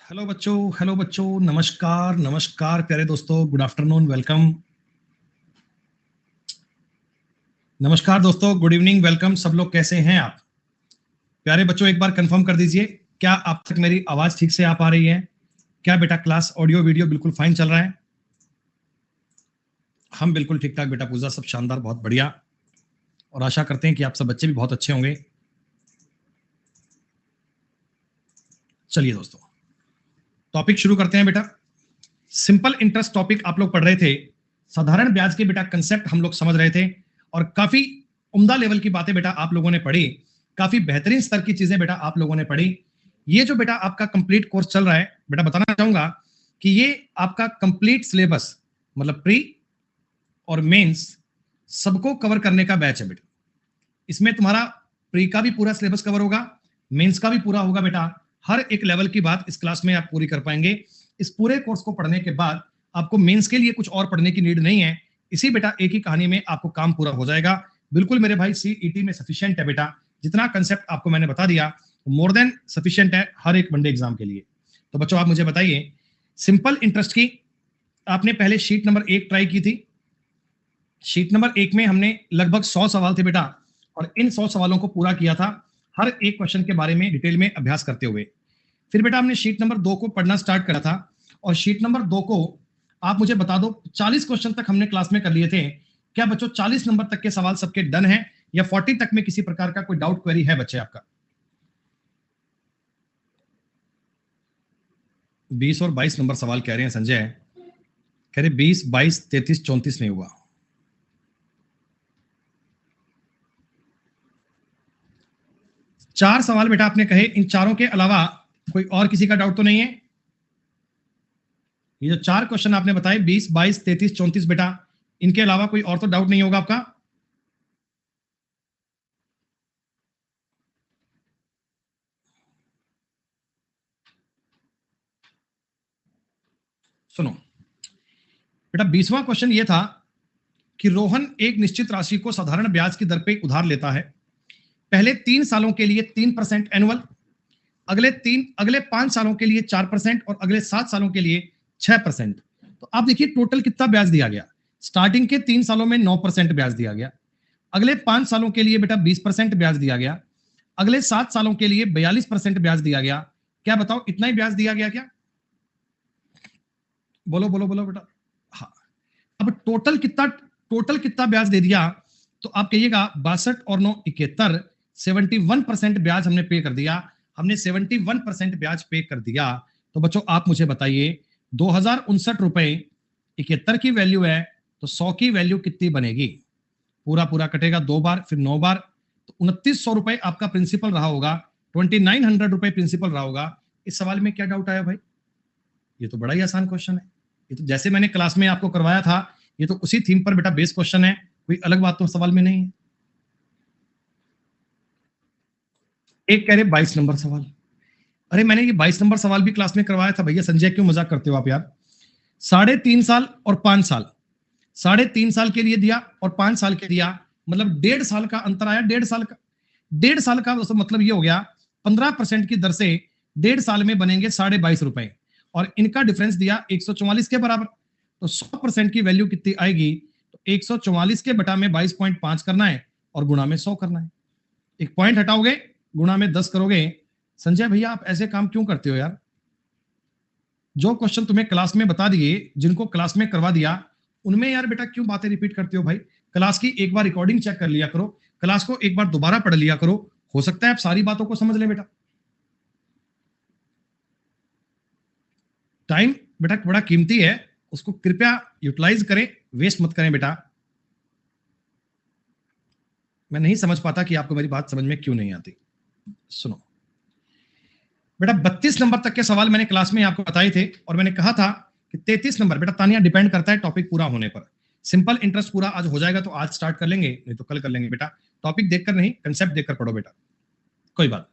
Hello बच्चों, नमस्कार नमस्कार प्यारे दोस्तों, गुड आफ्टरनून, वेलकम। नमस्कार दोस्तों, गुड इवनिंग, वेलकम। सब लोग कैसे हैं आप? प्यारे बच्चों, एक बार कंफर्म कर दीजिए, क्या आप तक मेरी आवाज ठीक से आ पा रही है? क्या बेटा क्लास ऑडियो वीडियो बिल्कुल फाइन चल रहा है? हम बिल्कुल ठीक ठाक बेटा, पूजा सब शानदार, बहुत बढ़िया। और आशा करते हैं कि आप सब बच्चे भी बहुत अच्छे होंगे। चलिए दोस्तों, टॉपिक शुरू करते हैं बेटा। सिंपल इंटरेस्ट टॉपिक आप लोग पढ़ रहे थे, साधारण ब्याज के बेटा कंसेप्ट हम लोग समझ रहे थे, और काफी उम्दा लेवल की बातें बेटा आप लोगों ने पढ़ी, काफी बेहतरीन स्तर की चीजें बेटा आप लोगों ने पढ़ी। ये जो बेटा आपका कंप्लीट कोर्स चल रहा है बेटा, बताना चाहूंगा कि ये आपका कंप्लीट सिलेबस, मतलब प्री और मेंस सबको कवर करने का बैच है बेटा। इसमें तुम्हारा प्री का भी पूरा सिलेबस कवर होगा, मेंस का भी पूरा होगा बेटा। हर एक लेवल की बात इस क्लास में आप पूरी कर पाएंगे। इस पूरे कोर्स को पढ़ने के बाद आपको मेंस के लिए कुछ और पढ़ने की नीड नहीं है। इसी बेटा एक ही कहानी में आपको काम पूरा हो जाएगा। बिल्कुल मेरे भाई, सीईटी में सफिशिएंट है बेटा। जितना कंसेप्ट आपको मैंने बता दिया, मोर देन सफिशिएंट है हर एक वनडे एग्जाम के लिए। तो बच्चों आप मुझे बताइए, सिंपल इंटरेस्ट की आपने पहले शीट नंबर 1 ट्राई की थी। शीट नंबर 1 में हमने लगभग 100 सवाल थे बेटा, और इन 100 सवालों को पूरा किया था, हर एक क्वेश्चन के बारे में डिटेल में अभ्यास करते हुए। फिर बेटा हमने शीट नंबर 2 को पढ़ना स्टार्ट करा था, और शीट नंबर 2 को आप मुझे बता दो, 40 क्वेश्चन तक हमने क्लास में कर लिए थे। क्या बच्चों 40 नंबर तक के सवाल सबके डन है, या 40 तक में किसी प्रकार का कोई डाउट क्वेरी है बच्चे आपका? 20 और 22 नंबर सवाल कह रहे हैं संजय, कह रहे 20, 22, 33, 34 नहीं हुआ। चार सवाल बेटा आपने कहे, इन चारों के अलावा कोई और किसी का डाउट तो नहीं है? ये जो चार क्वेश्चन आपने बताए 20, 22, 33, 34 बेटा, इनके अलावा कोई और तो डाउट नहीं होगा आपका? सुनो बेटा, 20वां क्वेश्चन ये था कि रोहन एक निश्चित राशि को साधारण ब्याज की दर पे उधार लेता है। पहले 3 सालों के लिए 3% एनुअल, अगले 5 सालों के लिए 4%, और अगले 7 सालों के लिए 6%। तो आप देखिए टोटल कितना ब्याज दिया गया। स्टार्टिंग के 3 सालों में 9% ब्याज दिया गया, अगले 5 सालों के लिए बेटा 20% ब्याज दिया गया, अगले 7 सालों के लिए 42% ब्याज दिया गया। क्या बताओ, इतना ही ब्याज दिया गया क्या? बोलो बोलो बोलो बेटा। हाँ, अब टोटल कितना ब्याज दे दिया? तो आप कहिएगा 62 और 9 71, 71% ब्याज हमने पे कर दिया। हमने 71% ब्याज पे कर दिया। तो बच्चों आप मुझे बताइए, 2059 रुपए 71 की वैल्यू है, तो 100 की वैल्यू कितनी बनेगी? पूरा पूरा कटेगा 2 बार, फिर 9 बार, तो 2900 रुपए आपका प्रिंसिपल रहा होगा, 2900 रुपए प्रिंसिपल रहा होगा। इस सवाल में क्या डाउट आया भाई? ये तो बड़ा ही आसान क्वेश्चन है। ये तो जैसे मैंने क्लास में आपको करवाया था, ये तो उसी थीम पर बेटा बेस क्वेश्चन है, कोई अलग बात तो सवाल में नहीं है। एक कह रहे 22 नंबर सवाल। अरे मैंने ये 22 नंबर सवाल भी क्लास में करवाया था भैया। संजय क्यों मजाक करते हो आप यार? 3.5 साल और 5 साल, 3.5 साल के लिए दिया और 5 साल के दिया, मतलब 1.5 साल का अंतर आया। 1.5 साल का मतलब ये हो गया 15% की दर से 1.5 साल में बनेंगे 22.5 रुपए, और इनका डिफरेंस दिया 144 के बराबर। तो 100% की वैल्यू कितनी आएगी? तो 144 के बटा में 22.5 करना है, और गुणा में 100 करना है। एक पॉइंट हटाओगे, गुणा में 10 करोगे। संजय भैया आप ऐसे काम क्यों करते हो यार? जो क्वेश्चन तुम्हें क्लास में बता दिए, जिनको क्लास में करवा दिया, उनमें यार बेटा क्यों बातें रिपीट करते हो भाई? क्लास की एक बार रिकॉर्डिंग चेक कर लिया करो, क्लास को एक बार दोबारा पढ़ लिया करो, हो सकता है आप सारी बातों को समझ ले बेटा। टाइम बेटा बड़ा कीमती है, उसको कृपया यूटिलाइज करें, वेस्ट मत करें बेटा। मैं नहीं समझ पाता कि आपको मेरी बात समझ में क्यों नहीं आती। सुनो बेटा, 32 नंबर तक के सवाल मैंने क्लास में आपको बताए थे, और मैंने कहा था कि 33 नंबर बेटा तानिया डिपेंड करता है टॉपिक पूरा होने पर। सिंपल इंटरेस्ट पूरा आज हो जाएगा तो आज स्टार्ट कर लेंगे, नहीं तो कल कर लेंगे बेटा। टॉपिक देखकर नहीं, कंसेप्ट देखकर पढ़ो बेटा। कोई बात।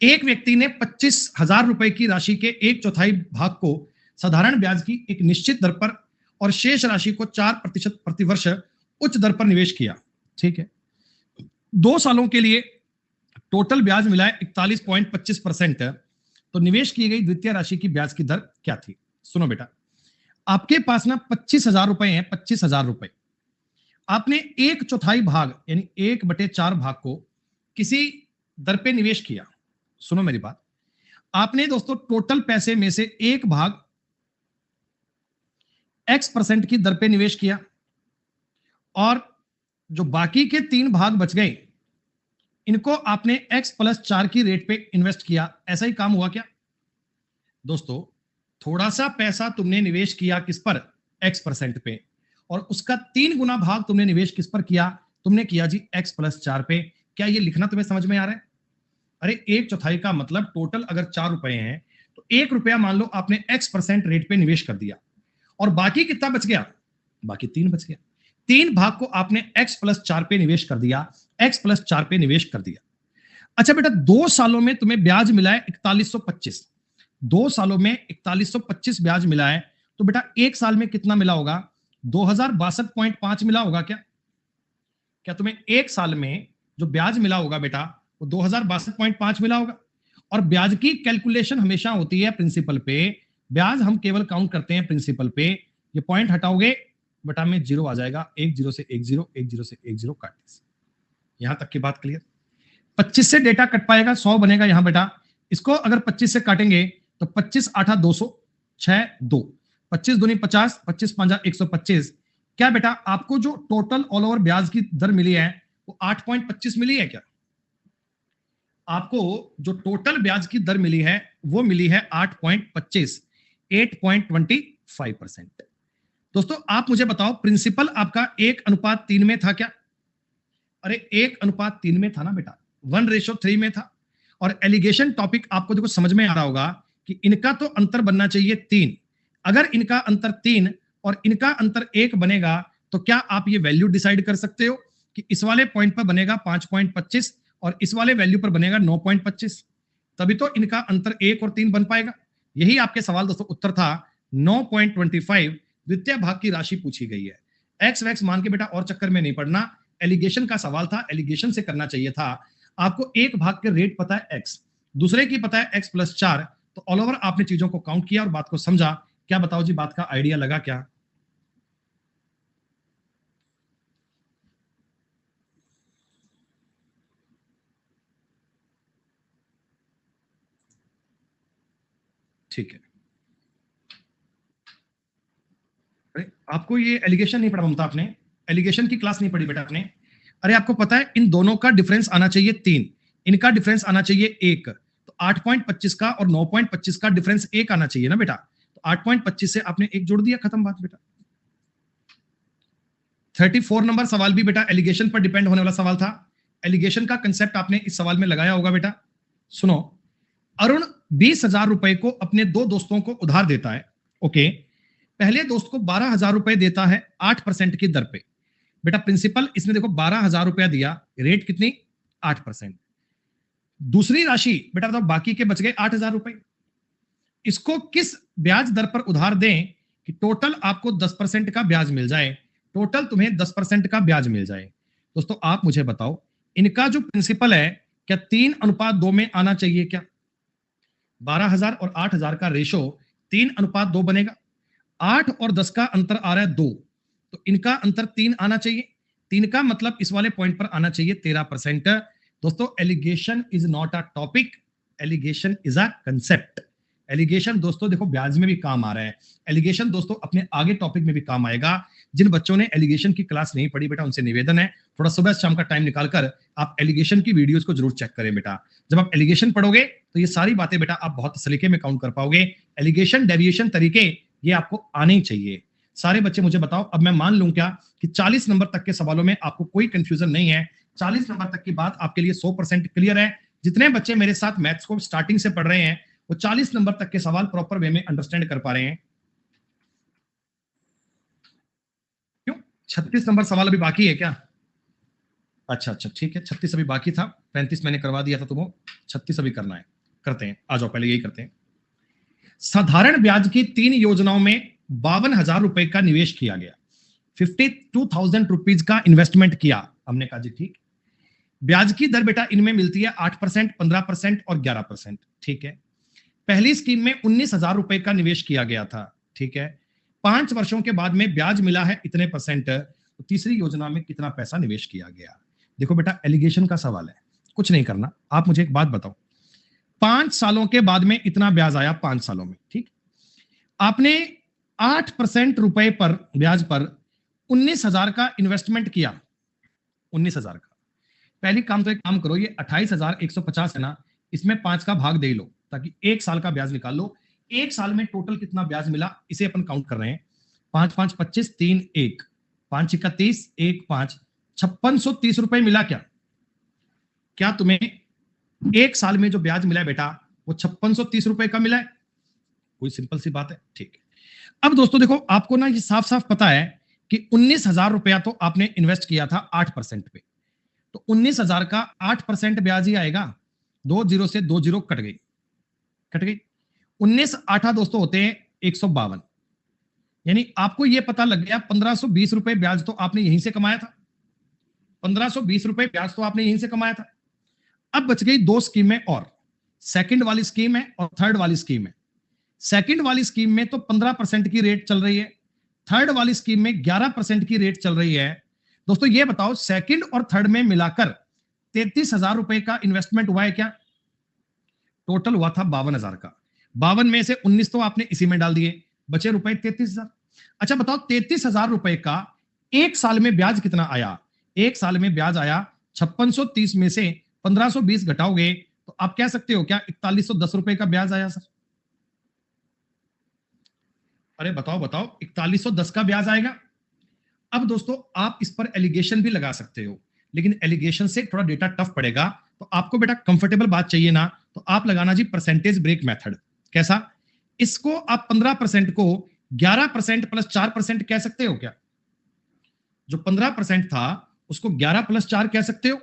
एक व्यक्ति ने 25,000 रुपए की राशि के 1/4 भाग को साधारण ब्याज की एक निश्चित दर पर और शेष राशि को 4% प्रतिवर्ष उच्च दर पर निवेश किया। ठीक है, 2 सालों के लिए टोटल ब्याज मिला है 41.25%। तो निवेश की गई द्वितीय राशि की ब्याज की दर क्या थी? सुनो बेटा, आपके पास ना 25,000 रुपए हैं, 25,000 रुपए। आपने 1/4 भाग यानी 1/4 भाग को किसी दर पे निवेश किया। सुनो मेरी बात, आपने दोस्तों टोटल पैसे में से एक भाग X% की दर पे निवेश किया और जो बाकी के 3 भाग बच गए इनको आपने X+4 की रेट पे इन्वेस्ट किया। ऐसा ही काम हुआ क्या दोस्तों? थोड़ा सा पैसा तुमने निवेश किया किस पर? X% पे, और उसका 3 गुना भाग तुमने निवेश किस पर किया? तुमने किया जी X+4 पे। क्या ये लिखना तुम्हें समझ में आ रहा है? अरे 1/4 का मतलब टोटल अगर 4 रुपए हैं तो 1 रुपया मान लो आपने X% रेट पे निवेश कर दिया और बाकी कितना बच गया? बाकी 3 बच गया। 3 भाग को आपने X+4 पे निवेश कर दिया, X+4 पे निवेश कर दिया। अच्छा बेटा, 2 सालों में तुम्हें ब्याज मिला है 4125। 2 सालों में 4125 ब्याज मिला है, तो बेटा 1 साल में कितना मिला होगा? 2062.5 मिला होगा क्या? क्या तुम्हें 1 साल में जो ब्याज मिला होगा बेटा वो 2062.5 मिला होगा? और ब्याज की कैलकुलेशन हमेशा होती है प्रिंसिपल पे। ब्याज हम केवल काउंट करते हैं प्रिंसिपल पे। ये पॉइंट हटाओगे बटा में 0 आ जाएगा। 1 0 से 1 0, 1 0 से 1 0 काट। यहां तक की बात क्लियर? 25 से डेटा कट पाएगा, 100 बनेगा यहां बेटा। इसको अगर 25 से काटेंगे तो 25 8 200, 6 2, 25 दूनी 50, 25 5 125। क्या बेटा आपको जो टोटल ऑल ओवर ब्याज की दर मिली है वो 8.25 मिली है क्या? आपको जो टोटल ब्याज की दर मिली है वो मिली है 8.25, 8.25%। दोस्तों आप मुझे बताओ, प्रिंसिपल आपका 1:3 में था क्या? अरे 1:3 में था ना बेटा, 1:3 में था। और एलिगेशन टॉपिक आपको देखो समझ में आ रहा होगा कि इनका तो अंतर बनना चाहिए 3। अगर इनका अंतर 3 और इनका अंतर 1 बनेगा तो क्या आप ये वैल्यू डिसाइड कर सकते हो कि इस वाले पॉइंट पर बनेगा 5.25 और इस वाले वैल्यू पर बनेगा 9.25? तभी तो इनका अंतर 1 और 3 बन पाएगा। यही आपके सवाल दोस्तों उत्तर था 9.25। द्वितीय भाग की राशि पूछी गई है। एक्स वैक्स मान के बेटा और चक्कर में नहीं पड़ना। एलिगेशन का सवाल था, एलिगेशन से करना चाहिए था। आपको एक भाग के रेट पता है x, दूसरे की पता है X+4, तो ऑल ओवर आपने चीजों को काउंट किया और बात को समझा। क्या बताओ जी, बात का आइडिया लगा क्या? ठीक है। अरे आपको ये एलिगेशन नहीं पढ़ा ममता? आपने एलिगेशन की क्लास नहीं पढ़ी बेटा आपने? अरे आपको पता है इन दोनों का डिफरेंस आना चाहिए 3, इनका डिफरेंस आना चाहिए 1, तो 8.25 का और 9.25 का डिफरेंस 1 आना चाहिए ना बेटा। तो 8.25 से आपने 1 जोड़ दिया, खत्म बात बेटा। 34 नंबर सवाल भी बेटा एलिगेशन पर डिपेंड होने वाला सवाल था। एलिगेशन का कंसेप्ट आपने इस सवाल में लगाया होगा बेटा। सुनो, अरुण 20,000 रुपए को अपने 2 दोस्तों को उधार देता है। ओके, पहले दोस्त को 12,000 रुपए देता है 8% की दर पे। बेटा प्रिंसिपल इसने देखो 12,000 रुपया दिया, रेट कितनी? 8%। दूसरी राशि बेटा बताओ, बाकी के बच गए 8,000 रुपए। इसको किस ब्याज दर पर उधार दें कि टोटल आपको 10% का ब्याज मिल जाए? टोटल तुम्हें 10% का ब्याज मिल जाए। दोस्तों आप मुझे बताओ, इनका जो प्रिंसिपल है क्या 3:2 में आना चाहिए क्या? 12,000 और 8,000 का रेशो 3:2 बनेगा। 8 और 10 का अंतर आ रहा है 2, तो इनका अंतर 3 आना चाहिए। 3 का मतलब इस वाले पॉइंट पर आना चाहिए 13%। दोस्तों alligation is not a topic, alligation is a concept. Alligation दोस्तों देखो ब्याज में भी काम आ रहा है। एलिगेशन दोस्तों अपने आगे टॉपिक में भी काम आएगा। जिन बच्चों ने एलिगेशन की क्लास नहीं पढ़ी बेटा, उनसे निवेदन है थोड़ा सुबह शाम का टाइम निकालकर आप एलिगेशन की वीडियोस को जरूर चेक करें बेटा। जब आप एलिगेशन पढ़ोगे तो ये सारी बातें बेटा आप बहुत सलीके में काउंट कर पाओगे। एलिगेशन डेविएशन तरीके ये आपको आने ही चाहिए। सारे बच्चे मुझे बताओ, अब मैं मान लूं क्या कि 40 नंबर तक के सवालों में आपको कोई कंफ्यूजन नहीं है? 40 नंबर तक की बात आपके लिए 100% क्लियर है? जितने बच्चे मेरे साथ मैथ्स को स्टार्टिंग से पढ़ रहे हैं वो 40 नंबर तक के सवाल प्रॉपर वे में अंडरस्टैंड कर पा रहे हैं? क्यों 36 नंबर सवाल अभी बाकी है क्या? अच्छा अच्छा ठीक है, 36 अभी बाकी था, 35 मैंने करवा दिया था तुमको, 36 अभी करना है। करते हैं, आ जाओ पहले यही करते हैं। साधारण ब्याज की 3 योजनाओं में 52,000 रुपए का निवेश किया गया। 52,000 रुपीज का इन्वेस्टमेंट किया हमने। कहा जी ठीक। ब्याज की दर बेटा इनमें मिलती है 8%, 15% और 11%। ठीक है। पहली स्कीम में 19,000 रुपए का निवेश किया गया था, ठीक है, 5 वर्षों के बाद में ब्याज मिला है इतने परसेंट, तो तीसरी योजना में कितना पैसा निवेश किया गया। देखो बेटा, एलिगेशन का सवाल है, कुछ नहीं करना, आप मुझे एक बात बताओ, 5 सालों के बाद में इतना ब्याज आया, 5 सालों में, ठीक, आपने 8% रुपए पर ब्याज पर 19,000 का इन्वेस्टमेंट किया, 19,000 का। पहली काम तो एक काम करो, ये 28,150 है ना, इसमें 5 का भाग दे लो ताकि 1 साल का ब्याज निकाल लो। 1 साल में टोटल कितना ब्याज मिला इसे अपन काउंट कर रहे हैं। 5 5 25 3 1 5 31 1 5 5630 रुपए मिला क्या? क्या तुम्हें 1 साल में जो ब्याज मिला है बेटा वो 5630 रुपए का मिला है? कोई सिंपल सी बात है, ठीक है। अब दोस्तों देखो, आपको ना ये साफ साफ पता है कि 19,000 रुपया तो आपने इन्वेस्ट किया था 8% पे, तो 19,000 का 8% ब्याज ही आएगा। 2 जीरो से 2 जीरो कट गई, कट गई। 19 आठा दोस्तों होते हैं 152, यानी आपको यह पता लग गया 1520 रुपए ब्याज तो आपने यहीं से कमाया था, 1520 रुपए ब्याज तो आपने यहीं से कमाया था। अब बच गई 2 स्कीमें और, सेकंड वाली स्कीम है और थर्ड वाली स्कीम है। सेकंड वाली स्कीम में तो 15% की रेट चल रही है, थर्ड वाली स्कीम में 11% की रेट चल रही है। दोस्तों ये बताओ, सेकंड और थर्ड में मिलाकर 33,000 रुपए का इन्वेस्टमेंट हुआ है क्या? टोटल हुआ था 52,000 का। 52 में से 19 तो आपने इसी में डाल दिए, बचे रुपए 33,000। अच्छा बताओ, 33,000 रुपए का 1 साल में ब्याज कितना आया? 1 साल में ब्याज आया 5630 में से 1520 घटाओगे तो आप कह सकते हो क्या 4110 रुपए का ब्याज आया सर? अरे बताओ बताओ, 4110 का ब्याज आएगा। अब दोस्तों आप इस पर एलिगेशन भी लगा सकते हो, लेकिन एलिगेशन से थोड़ा डेटा टफ पड़ेगा, तो आपको बेटा कंफर्टेबल बात चाहिए ना, तो आप लगाना जी परसेंटेज ब्रेक मेथड। कैसा? इसको आप 15% को 11% प्लस 4% कह सकते हो क्या? जो 15% था उसको 11 प्लस 4 कह सकते हो।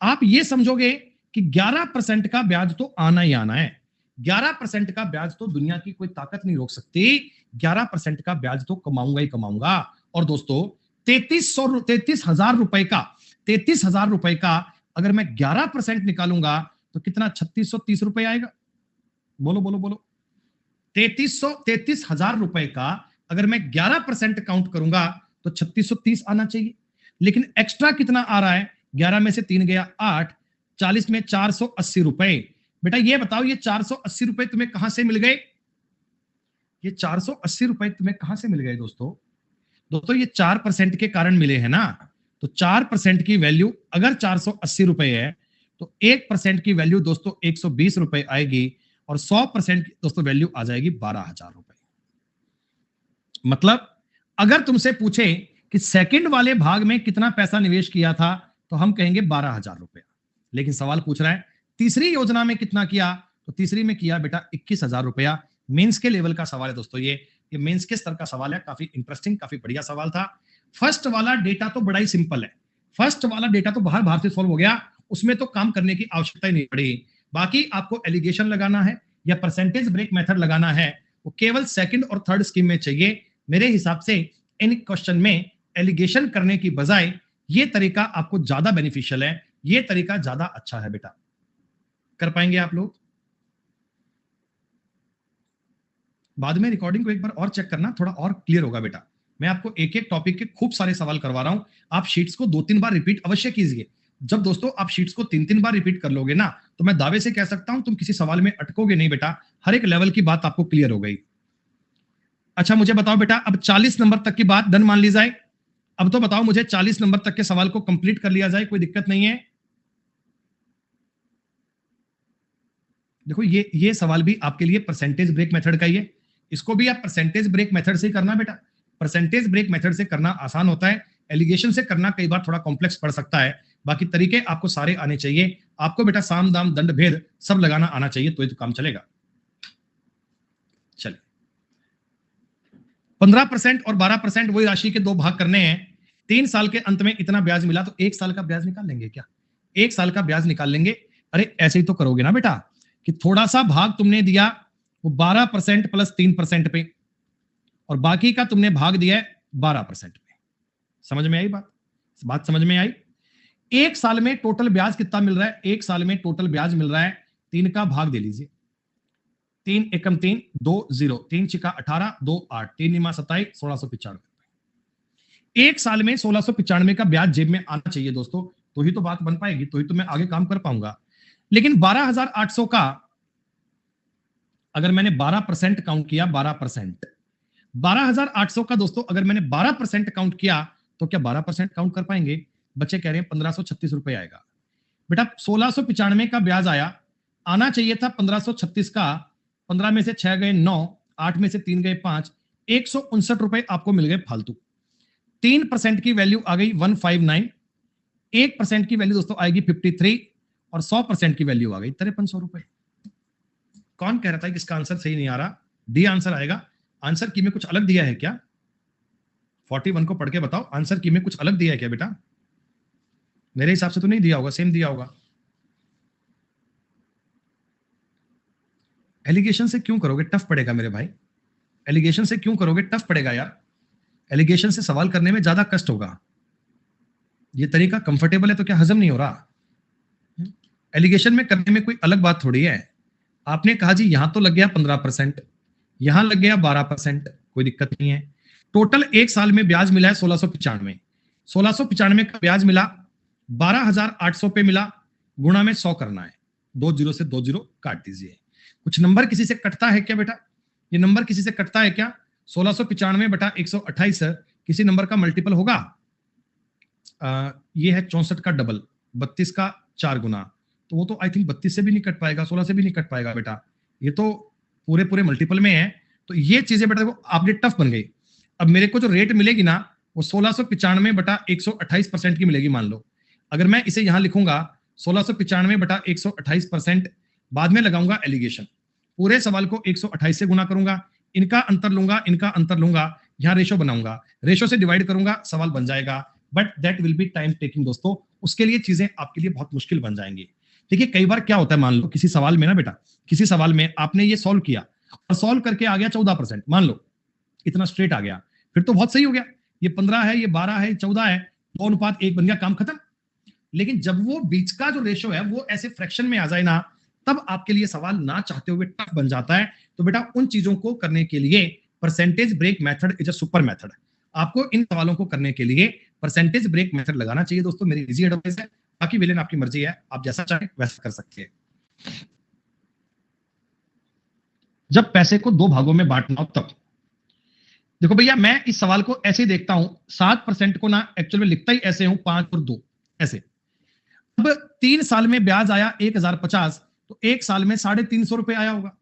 आप ये समझोगे कि 11% का ब्याज तो आना ही आना है, 11% का ब्याज तो दुनिया की कोई ताकत नहीं रोक सकती, 11% का ब्याज तो कमाऊंगा ही कमाऊंगा। और दोस्तों 33,000 रुपए का अगर मैं 11% निकालूंगा तो कितना 3630 रुपए आएगा? बोलो बोलो बोलो। 33,000 रुपए का अगर मैं 11% काउंट करूंगा तो 3630 आना चाहिए, लेकिन एक्स्ट्रा कितना आ रहा है? 11 में से 3 गया 8, 40 में 480 रुपए। बेटा ये बताओ, ये 480 रुपए तुम्हें कहां से मिल गए? ये 480 रुपए तुम्हें कहां से मिल गए दोस्तों? दोस्तों ये 4% के कारण मिले हैं ना, तो 4% की वैल्यू अगर 480 रुपए है तो 1% की वैल्यू दोस्तों 120 रुपए आएगी, और 100% की दोस्तों वैल्यू आ जाएगी 12,000 रुपए। मतलब अगर तुमसे पूछे कि सेकंड वाले भाग में कितना पैसा निवेश किया था तो हम कहेंगे 12,000 रुपया, लेकिन सवाल पूछ रहा है तीसरी योजना में कितना किया, तो तीसरी में किया बेटा 21,000 रुपया। मेंस के लेवल का सवाल है दोस्तों, ये मेंस के स्तर का सवाल है, काफी इंटरेस्टिंग, काफी बढ़िया सवाल था। फर्स्ट वाला डेटा तो बड़ा ही सिंपल है, फर्स्ट वाला डेटा तो बाहर बाहर से सॉल्व हो गया, उसमें तो काम करने की आवश्यकता ही नहीं पड़ी। बाकी आपको एलिगेशन लगाना है या परसेंटेज ब्रेक मेथड लगाना है, वो केवल सेकंड और थर्ड स्कीम में चाहिए। मेरे हिसाब से इन क्वेश्चन में एलिगेशन करने की बजाय ये तरीका आपको ज्यादा बेनिफिशियल है, ये तरीका ज्यादा अच्छा है बेटा। कर पाएंगे आप लोग? बाद में रिकॉर्डिंग को एक बार और चेक करना, थोड़ा और क्लियर होगा बेटा। मैं आपको एक एक टॉपिक के खूब सारे सवाल करवा रहा हूं, आप शीट्स को 2-3 बार रिपीट अवश्य कीजिए। जब दोस्तों आप शीट्स को 3-3 बार रिपीट कर लोगे ना, तो मैं दावे से कह सकता हूं तुम किसी सवाल में अटकोगे नहीं बेटा, हर एक लेवल की बात आपको क्लियर हो गई। अच्छा मुझे बताओ बेटा, अब 40 नंबर तक की बात डन मान ली जाए। अब तो बताओ मुझे, 40 नंबर तक के सवाल को कंप्लीट कर लिया जाए, कोई दिक्कत नहीं है? देखो ये सवाल भी आपके लिए परसेंटेज ब्रेक मेथड का ही है, इसको भी आप परसेंटेज ब्रेक मेथड से करना बेटा। परसेंटेज ब्रेक मेथड से करना आसान होता है, एलिगेशन से करना कई बार थोड़ा कॉम्प्लेक्स पड़ सकता है। बाकी तरीके आपको सारे आने चाहिए, आपको बेटा साम दाम दंड भेद सब लगाना आना चाहिए, तो ये तो काम चलेगा। चलिए 15% और 12% वही राशि के 2 भाग करने हैं। 3 साल के अंत में इतना ब्याज मिला तो 1 साल का ब्याज निकाल लेंगे क्या? 1 साल का ब्याज निकाल लेंगे। अरे ऐसे ही तो करोगे ना बेटा, कि थोड़ा सा भाग तुमने दिया वो 12% प्लस 3% पे, और बाकी का तुमने भाग दिया 12% पे। समझ में आई बात? बात समझ में आई? 1 साल में टोटल ब्याज कितना मिल रहा है? 1 साल में टोटल ब्याज मिल रहा है 3 का भाग दे लीजिए, 3 एकम 3 2 0 3 छिका 18 2 8 3 निमा 27 1695। एक साल में 1695 का ब्याज जेब में आना चाहिए दोस्तों, तो ही तो बात बन पाएगी, तो ही तो मैं आगे काम कर पाऊंगा। लेकिन 12,800 का अगर मैंने 12% काउंट किया, 12%, 12,800 का दोस्तों अगर मैंने 12% काउंट किया, तो क्या 12% काउंट कर पाएंगे? बच्चे कह रहे हैं 1536 रुपए आएगा। बेटा 1695 का ब्याज आया, आना चाहिए था 1536 का, 15 में से 6 गए 9, 8 में से 3 गए 5, 159 रुपए आपको मिल गए फालतू। 3% की वैल्यू आ गई 159, 1% की वैल्यू दोस्तों आएगी 53 और 100% की वैल्यू आ गई 5300 रुपए। कौन कह रहा था कि इसका आंसर सही नहीं आ रहा? डी आंसर आएगा। आंसर की में कुछ अलग दिया है क्या? 41 को पढ़ के बताओ, आंसर की में कुछ अलग दिया है क्या बेटा? मेरे हिसाब से तो नहीं दिया होगा, सेम दिया होगा। एलिगेशन से क्यों करोगे? टफ पड़ेगा मेरे भाई। एलिगेशन से क्यों करोगे? टफ पड़ेगा यार। एलिगेशन से सवाल करने में ज्यादा कष्ट होगा। ये तरीका कंफर्टेबल है तो क्या हजम नहीं हो रहा? एलिगेशन में करने में कोई अलग बात थोड़ी है। आपने कहा जी यहां तो लग गया 15%, यहां लग गया 12%, कोई दिक्कत नहीं है। टोटल एक साल में ब्याज मिला है 1695। 1695 का ब्याज मिला, 12,800 पे मिला, गुणा में 100 करना है। 2 जीरो से 2 जीरो काट दीजिए। कुछ नंबर किसी से कटता है क्या बेटा? ये नंबर किसी से कटता है क्या? 1695 बटा 128 किसी नंबर का मल्टीपल होगा? ये है 64 का डबल, 32 का 4 गुना, तो वो तो आई थिंक 32 से भी नहीं कट पाएगा, 16 से भी नहीं कट पाएगा बेटा। ये तो पूरे पूरे मल्टीपल में है। तो ये चीजें बेटा देखो आपने टफ बन गई। अब मेरे को जो रेट मिलेगी ना वो 1695 बटा 128% की मिलेगी। मान लो अगर मैं इसे यहां लिखूंगा 1695 बटा 128%, बाद में लगाऊंगा एलिगेशन, पूरे सवाल को 128 से गुना करूंगा, इनका अंतर लूंगा, इनका अंतर लूंगा, यहां रेशो बनाऊंगा, रेशो से डिवाइड करूंगा, सवाल बन जाएगा। But that will be time taking दोस्तों, उसके लिए चीजें आपके लिए बहुत मुश्किल बन जाएंगी। देखिए कई बार क्या होता है, मान लो किसी सवाल में ना बेटा, किसी सवाल में आपने ये सॉल्व किया और सॉल्व करके आ गया 14%, मान लो इतना स्ट्रेट आ गया, फिर तो बहुत सही हो गया। ये 15 है, ये 12 है, 14 है, 2:1 बन गया, काम खत्म। लेकिन जब वो बीच का जो रेशो है वो ऐसे फ्रैक्शन में आ जाए ना, तब आपके लिए सवाल ना चाहते हुए टफ बन जाता है। तो बेटा उन चीजों को करने के लिए percentage break method is a super method. आपको इन सवालों को करने के लिए परसेंटेज ब्रेक मेथड लगाना चाहिए दोस्तों, मेरी इजी एडवाइस है। बाकी विलेन आपकी मर्जी है, आप जैसा चाहें वैसा कर सकते हैं। जब पैसे को 2 भागों में बांटना हो तब देखो भैया, मैं इस सवाल को ऐसे ही देखता हूं, 7% को ना एक्चुअल में लिखता ही ऐसे हूं, 5 और 2 ऐसे। अब 3 साल में ब्याज आया 1050, तो एक साल में 350 रुपए आया होगा,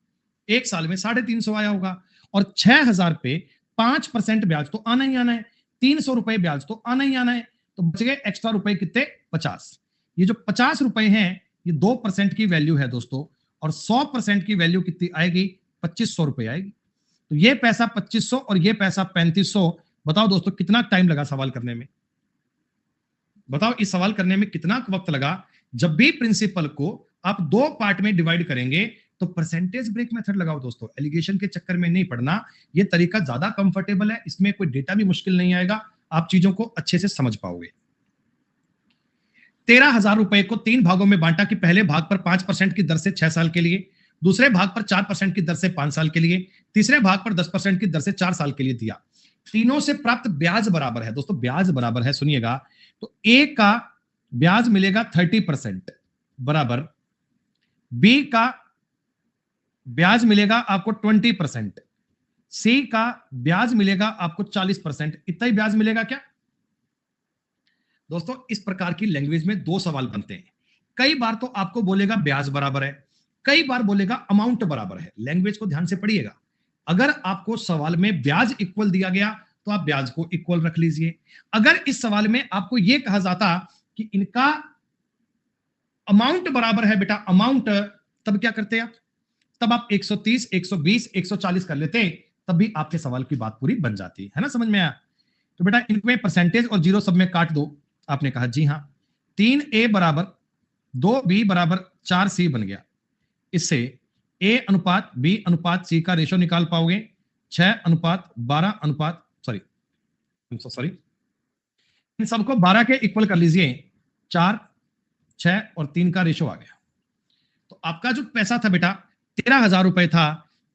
एक साल में 350 आया होगा। और 6000 पे 5% ब्याज तो आना ही आना है, 300 रुपए ब्याज तो आना ही आना है, तो बच गए एक्स्ट्रा रुपए कितने? 50। ये जो 50 रुपए हैं ये 2% की वैल्यू है दोस्तों, और 100% की वैल्यू कितनी आएगी? 2500 रुपए आएगी। तो ये पैसा 2500 और ये पैसा 3500। बताओ दोस्तों कितना टाइम लगा सवाल करने में? बताओ इस सवाल करने में कितना वक्त लगा? जब भी प्रिंसिपल को आप 2 पार्ट में डिवाइड करेंगे तो परसेंटेज ब्रेक मेथड लगाओ दोस्तों, एलिगेशन के चक्कर में नहीं पड़ना। ये तरीका ज्यादा कंफर्टेबल है, इसमें कोई डेटा भी मुश्किल नहीं आएगा, आप चीजों को अच्छे से समझ पाओगे। 13,000 रुपए को 3 भागों में बांटा कि पहले भाग पर 5% की दर से 6 साल के लिए, दूसरे भाग पर 4% की दर से 5 साल के लिए, तीसरे भाग पर 10% की दर से 4 साल के लिए दिया। तीनों से प्राप्त ब्याज बराबर है दोस्तों, ब्याज बराबर है, सुनिएगा। तो ए का ब्याज मिलेगा 30% बराबर, बी का ब्याज मिलेगा आपको 20%, सी का ब्याज मिलेगा आपको 40%। इतना ही ब्याज मिलेगा क्या दोस्तों? इस प्रकार की लैंग्वेज में 2 सवाल बनते हैं। कई बार तो आपको बोलेगा ब्याज बराबर है, कई बार बोलेगा अमाउंट बराबर है। लैंग्वेज को ध्यान से पढ़िएगा। अगर आपको सवाल में ब्याज इक्वल दिया गया तो आप ब्याज को इक्वल रख लीजिए। अगर इस सवाल में आपको यह कहा जाता कि इनका अमाउंट बराबर है बेटा, अमाउंट, तब क्या करते आप? तब आप 130, 120, 140 कर लेते, तब भी आपके सवाल की बात पूरी बन जाती है ना? समझ में आया? तो बेटा इनमें परसेंटेज और जीरो सब में काट दो। आपने कहा जी हां, 3a बराबर 2b बराबर 4c बन गया। इससे a अनुपात b अनुपात c का रेशो निकाल पाओगे, 6 अनुपात 12 अनुपात सॉरी इन सबको 12 के इक्वल कर लीजिए, 4, 6 और 3 का रेशो आ गया। तो आपका जो पैसा था बेटा 13,000 रुपए था,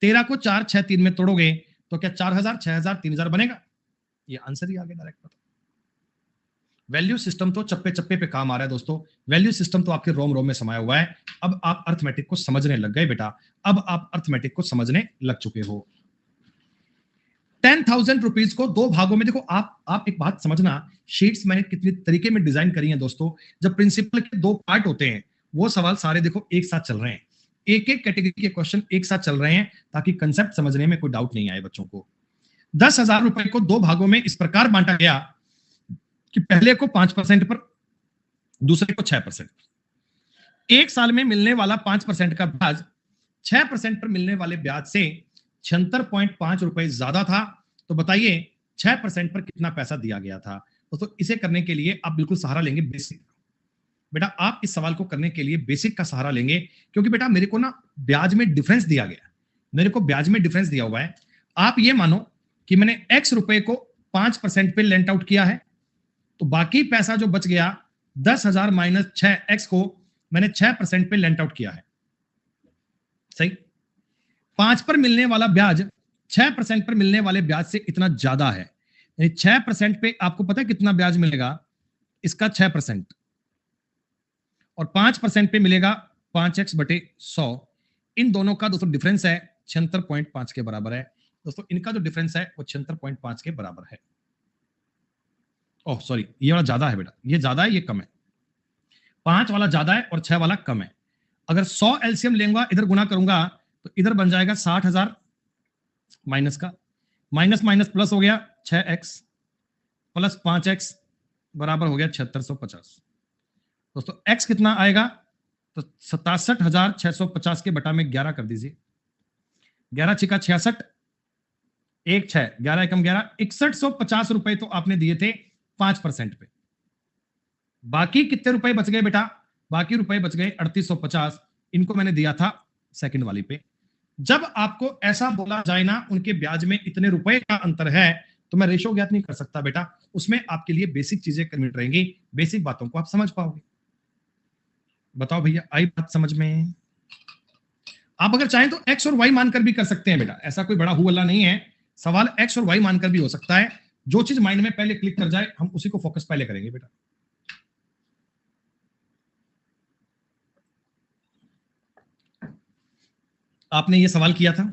13 को 4 6 3 में तोड़ोगे तो क्या 4000 6000 3000 बनेगा? ये आंसर ही आ गया डायरेक्ट। वैल्यू सिस्टम तो चप्पे चप्पे पे काम आ रहा है दोस्तों, वैल्यू सिस्टम तो आपके रोम रोम में समाया हुआ है। अब आप अर्थमेटिक को समझने लग गए बेटा, अब आप अर्थमेटिक को समझने लग चुके हो। 10,000 रुपीज को दो भागों में, देखो आप एक बात समझना, शीट्स मैंने कितने तरीके में डिजाइन करी हैं दोस्तों। जब प्रिंसिपल के दो पार्ट होते हैं, वो सवाल सारे देखो एक साथ चल रहे हैं, एक एक कैटेगरी के क्वेश्चन एक साथ चल रहे हैं, ताकि कंसेप्ट समझने में कोई डाउट नहीं आए बच्चों को। 10,000 रुपए को दो भागों में इस प्रकार बांटा गया कि पहले को 5% पर, दूसरे को 6%। एक साल में मिलने वाला 5% का ब्याज 6% पर मिलने वाले ब्याज से 76.5 रुपए ज्यादा था। तो बताइए 6% पर कितना पैसा दिया गया था दोस्तों। इसे करने के लिए आप बिल्कुल सहारा लेंगे बेसिक। बेटा आप इस सवाल को करने के लिए बेसिक का सहारा लेंगे, क्योंकि बेटा मेरे को ना ब्याज में डिफरेंस दिया गया, मेरे को ब्याज में डिफरेंस दिया हुआ है। आप ये मानो कि मैंने x रुपए को 5% पे लेंट आउट किया है, तो बाकी पैसा जो बच गया 10,000 माइनस 6x को मैंने 6% पे लेंट आउट किया है। सही। 5 पर मिलने वाला ब्याज 6% पर मिलने वाले ब्याज से इतना ज्यादा है, यानी 6% पे आपको पता है कितना ब्याज मिलेगा, इसका 6%, और 5% पे मिलेगा 5x बटे 100। इन दोनों का दोस्तों डिफरेंस है 76.5 के बराबर है दोस्तों। इनका जो डिफरेंस है वो 76.5 के बराबर है। ओह सॉरी, ये वाला ज्यादा है बेटा, ये ज्यादा है ये कम है। 5 वाला ज्यादा है और 6 वाला कम है। अगर 100 एलसीएम लेंगे, इधर गुना करूंगा तो इधर बन जाएगा 60,000, माइनस का माइनस माइनस प्लस हो गया 6x प्लस 5x बराबर हो गया 7650। दोस्तों x कितना आएगा, तो 67,650 के बटा में 11 कर दीजिए। 11 छिका 66, 1 6 11 एकम 11, 6150 रुपए तो आपने दिए थे 5% पे। बाकी कितने रुपए बच गए बेटा, बाकी रुपए बच गए 3850। इनको मैंने दिया था सेकंड वाली पे। जब आपको ऐसा बोला जाए ना उनके ब्याज में इतने रुपए का अंतर है, तो मैं रेशो ज्ञात नहीं कर सकता बेटा, उसमें आपके लिए बेसिक चीजें करनी रहेंगी, बेसिक बातों को आप समझ पाओगे। बताओ भैया आई बात समझ में? आप अगर चाहें तो एक्स और वाई मानकर भी कर सकते हैं बेटा, ऐसा कोई बड़ा हुआ नहीं है। सवाल एक्स और वाई मानकर भी हो सकता है, जो चीज माइंड में पहले क्लिक कर जाए हम उसी को फोकस पहले करेंगे बेटा। आपने ये सवाल किया था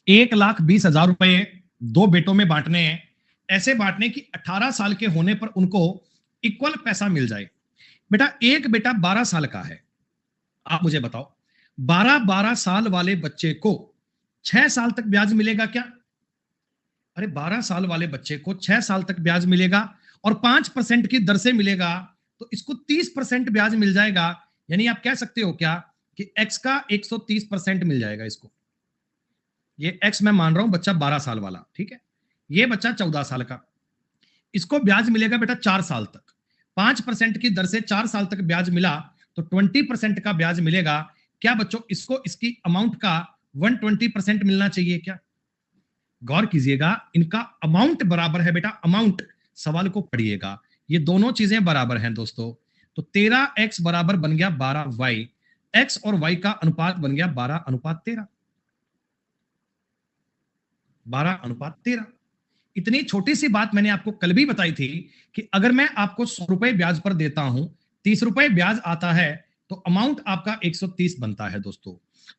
1,20,000 रुपए दो बेटों में बांटने हैं, ऐसे बांटने की 18 साल के होने पर उनको इक्वल पैसा मिल जाए। बेटा एक बेटा 12 साल का है, आप मुझे बताओ 12 साल वाले बच्चे को 6 साल तक ब्याज मिलेगा क्या? अरे 12 साल वाले बच्चे को 6 साल तक ब्याज मिलेगा और 5% की दर से मिलेगा, तो इसको 30% ब्याज मिल जाएगा। यानी आप कह सकते हो क्या कि x का 130% मिल जाएगा इसको। ये x मैं मान रहा हूं बच्चा 12 साल वाला, ठीक है, ये बच्चा 14 साल का, इसको ब्याज मिलेगा बेटा 4 साल तक। 5% की दर से 4 साल तक ब्याज मिला तो 20% का ब्याज मिलेगा। क्या बच्चों इसको इसकी अमाउंट का 120% मिलना चाहिए क्या? गौर कीजिएगा, इनका अमाउंट बराबर है बेटा, अमाउंट, सवाल को पढ़िएगा, ये दोनों चीजें बराबर हैं दोस्तों। तो 13x बराबर बन गया 12y, x और y का अनुपात बन गया 12:13, 12:13। इतनी छोटी सी बात मैंने आपको कल भी बताई थी कि अगर मैं आपको 100 रुपए ब्याज पर देता हूं, 30 रुपए ब्याज आता है, तो अमाउंट आपका 130 बनता है दोस्तों।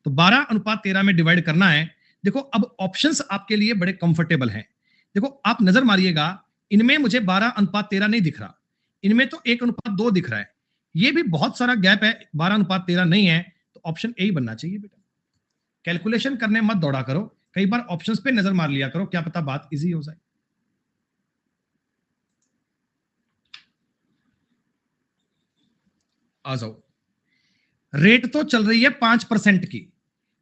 तो 12:13 में डिवाइड करना है। देखो अब ऑप्शंस आपके लिए बड़े कंफर्टेबल हैं। देखो आप नजर मारिएगा, इनमें मुझे 12:13 नहीं दिख रहा, इनमें तो 1:2 दिख रहा है, ये भी बहुत सारा गैप है, 12:13 नहीं है, तो ऑप्शन ए ही बनना चाहिए बेटा। कैलकुलेशन करने मत दौड़ा करो, कई बार ऑप्शंस पे नजर मार लिया करो, क्या पता बात इजी हो जाए। आ जाओ, रेट तो चल रही है 5% की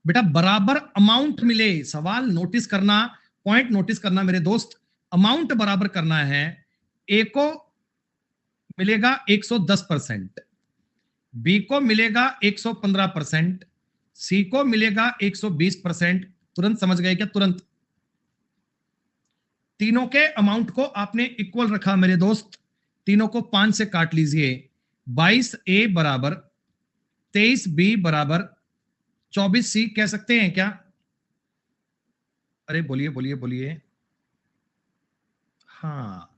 बेटा, बराबर अमाउंट मिले, सवाल नोटिस करना, पॉइंट नोटिस करना मेरे दोस्त, अमाउंट बराबर करना है। ए को मिलेगा 110%, बी को मिलेगा 115%, सी को मिलेगा 120%। तुरंत समझ गए क्या? तुरंत। तीनों के अमाउंट को आपने इक्वल रखा मेरे दोस्त, तीनों को 5 से काट लीजिए। 22A बराबर 23B बराबर 24C कह सकते हैं क्या? अरे बोलिए बोलिए बोलिए। हाँ,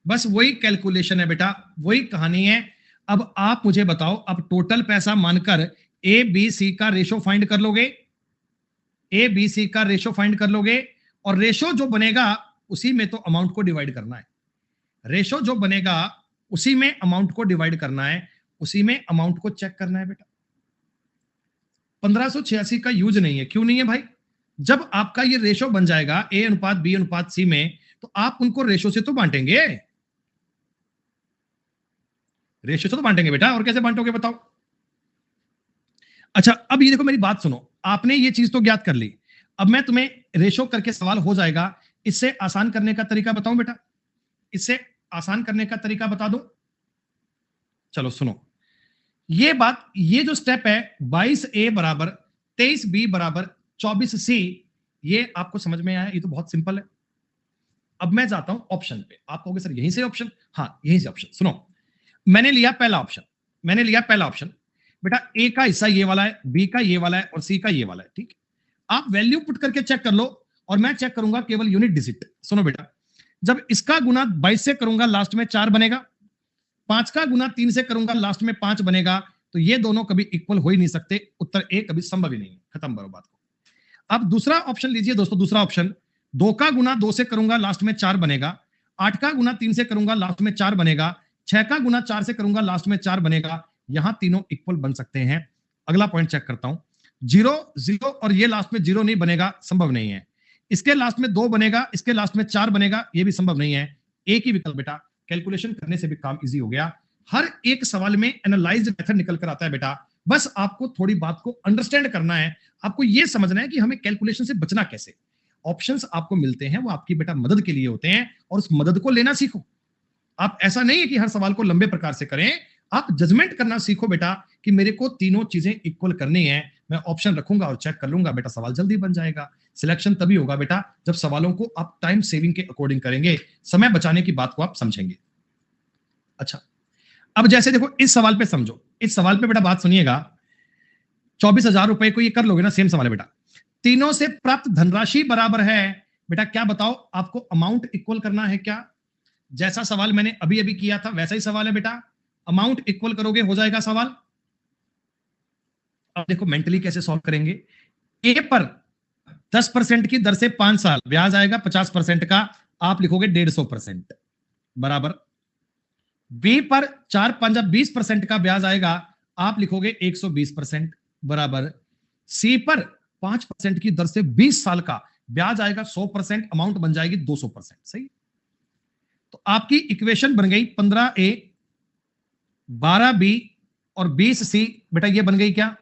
बस वही कैलकुलेशन है बेटा, वही कहानी है। अब आप मुझे बताओ, अब टोटल पैसा मानकर ए बी सी का रेशो फाइंड कर लोगे, ए बी सी का रेशो फाइंड कर लोगे, और रेशो जो बनेगा उसी में तो अमाउंट को डिवाइड करना है। रेशो जो बनेगा उसी में अमाउंट को डिवाइड करना है, उसी में अमाउंट को चेक करना है बेटा। 1586 का यूज नहीं है, क्यों नहीं है भाई? जब आपका ये रेशो बन जाएगा ए अनुपात बी अनुपात सी में, तो आप उनको रेशो से तो बांटेंगे, रेशो से तो बांटेंगे बेटा, और कैसे बांटोगे बताओ? अच्छा, अब ये देखो मेरी बात सुनो, आपने ये चीज तो ज्ञात कर ली, अब मैं तुम्हें रेशो करके सवाल हो जाएगा, इससे आसान करने का तरीका बताऊं बेटा? इससे आसान करने का तरीका बता दूं? चलो सुनो, ये बात, ये जो स्टेप है 22A बराबर 23B बराबर 24C, ये आपको समझ में आया? ये तो बहुत सिंपल है। अब मैं जाता हूं ऑप्शन पे, आप कहोगे सर यहीं से ऑप्शन? हाँ, यहीं से ऑप्शन। सुनो, मैंने लिया पहला ऑप्शन, मैंने लिया पहला ऑप्शन बेटा, ए का हिस्सा ये वाला है, बी का ये वाला है, और सी का ये वाला है, ठीक है? आप वैल्यू पुट करके चेक कर लो, और मैं चेक करूंगा केवल यूनिट डिजिट। सुनो बेटा, जब इसका गुना 22 से करूंगा लास्ट में 4 बनेगा, 5 का गुना 3 से करूंगा लास्ट में 5 बनेगा, तो ये दोनों कभी इक्वल हो ही नहीं सकते, उत्तर ए कभी संभव ही नहीं है, खत्म करो बात को। अब दूसरा ऑप्शन लीजिए दोस्तों, दूसरा ऑप्शन, 2 का गुना 2 से करूंगा लास्ट में 4 बनेगा, 8 का गुना 3 से करूंगा लास्ट में 4 बनेगा, 6 का गुना 4 से करूंगा लास्ट में 4 बनेगा, यहां तीनों इक्वल बन सकते हैं। अगला पॉइंट चेक करता हूं, 0 0 और ये लास्ट में 0 नहीं बनेगा, संभव नहीं है। इसके लास्ट में 2 बनेगा, इसके लास्ट में 4 बनेगा, ये भी संभव नहीं है। एक ही विकल्प बेटा, कैलकुलेशन करने से भी काम इजी हो गया। हर एक सवाल में एनालाइज्ड मेथड निकल कर आता है बेटा, बस आपको थोड़ी बात को अंडरस्टैंड करना है, आपको यह समझना है कि हमें कैलकुलेशन से बचना कैसे। ऑप्शंस आपको मिलते हैं, वो आपकी बेटा मदद के लिए होते हैं, और उस मदद को लेना सीखो। आप ऐसा नहीं है कि हर सवाल को लंबे प्रकार से करें, आप जजमेंट करना सीखो बेटा, कि मेरे को तीनों चीजें इक्वल करनी है, मैं ऑप्शन रखूंगा और चेक कर लूंगा बेटा, सवाल जल्दी बन जाएगा। सिलेक्शन तभी होगा बेटा जब सवालों को आप टाइम सेविंग के अकॉर्डिंग करेंगे, समय बचाने की बात को आप समझेंगे। अच्छा, अब जैसे देखो इस सवाल पे समझो, इस सवाल पे बेटा बात सुनिएगा, 24,000 रुपए को ये कर लोगे ना, सेम सवाल है बेटा, तीनों से प्राप्त धनराशि बराबर है, बेटा क्या बताओ, आपको अमाउंट इक्वल करना है क्या? जैसा सवाल मैंने अभी अभी किया था वैसा ही सवाल है बेटा, अमाउंट इक्वल करोगे हो जाएगा सवाल। अब देखो मेंटली कैसे सॉल्व करेंगे। ए पर 10% की दर से 5 साल ब्याज आएगा 50% का, आप लिखोगे 150% बराबर। बी पर 4 5 20% का ब्याज आएगा, आप लिखोगे 120% बराबर। सी पर 5% की दर से 20 साल का ब्याज आएगा 100%, अमाउंट बन जाएगी 200%। सही, तो आपकी इक्वेशन बन गई 15A 12B और 20C, बेटा ये बन गई क्या?